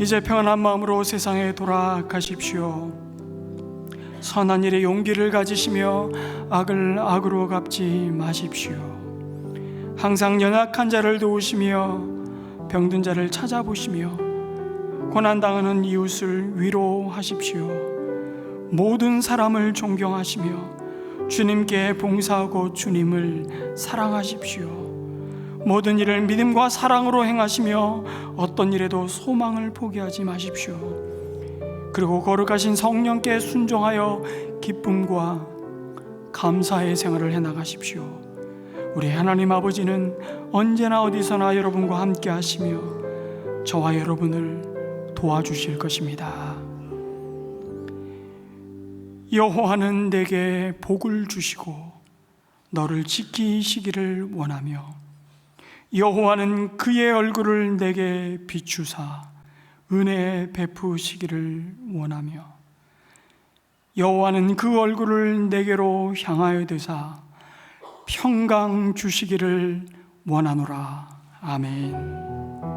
이제 평안한 마음으로 세상에 돌아가십시오. 선한 일에 용기를 가지시며 악을 악으로 갚지 마십시오. 항상 연약한 자를 도우시며 병든 자를 찾아보시며 고난당하는 이웃을 위로하십시오. 모든 사람을 존경하시며 주님께 봉사하고 주님을 사랑하십시오. 모든 일을 믿음과 사랑으로 행하시며 어떤 일에도 소망을 포기하지 마십시오. 그리고 거룩하신 성령께 순종하여 기쁨과 감사의 생활을 해나가십시오. 우리 하나님 아버지는 언제나 어디서나 여러분과 함께 하시며 저와 여러분을 도와주실 것입니다. 여호와는 내게 복을 주시고 너를 지키시기를 원하며 여호와는 그의 얼굴을 내게 비추사 은혜 베푸시기를 원하며 여호와는 그 얼굴을 내게로 향하여 드사 평강 주시기를 원하노라. 아멘.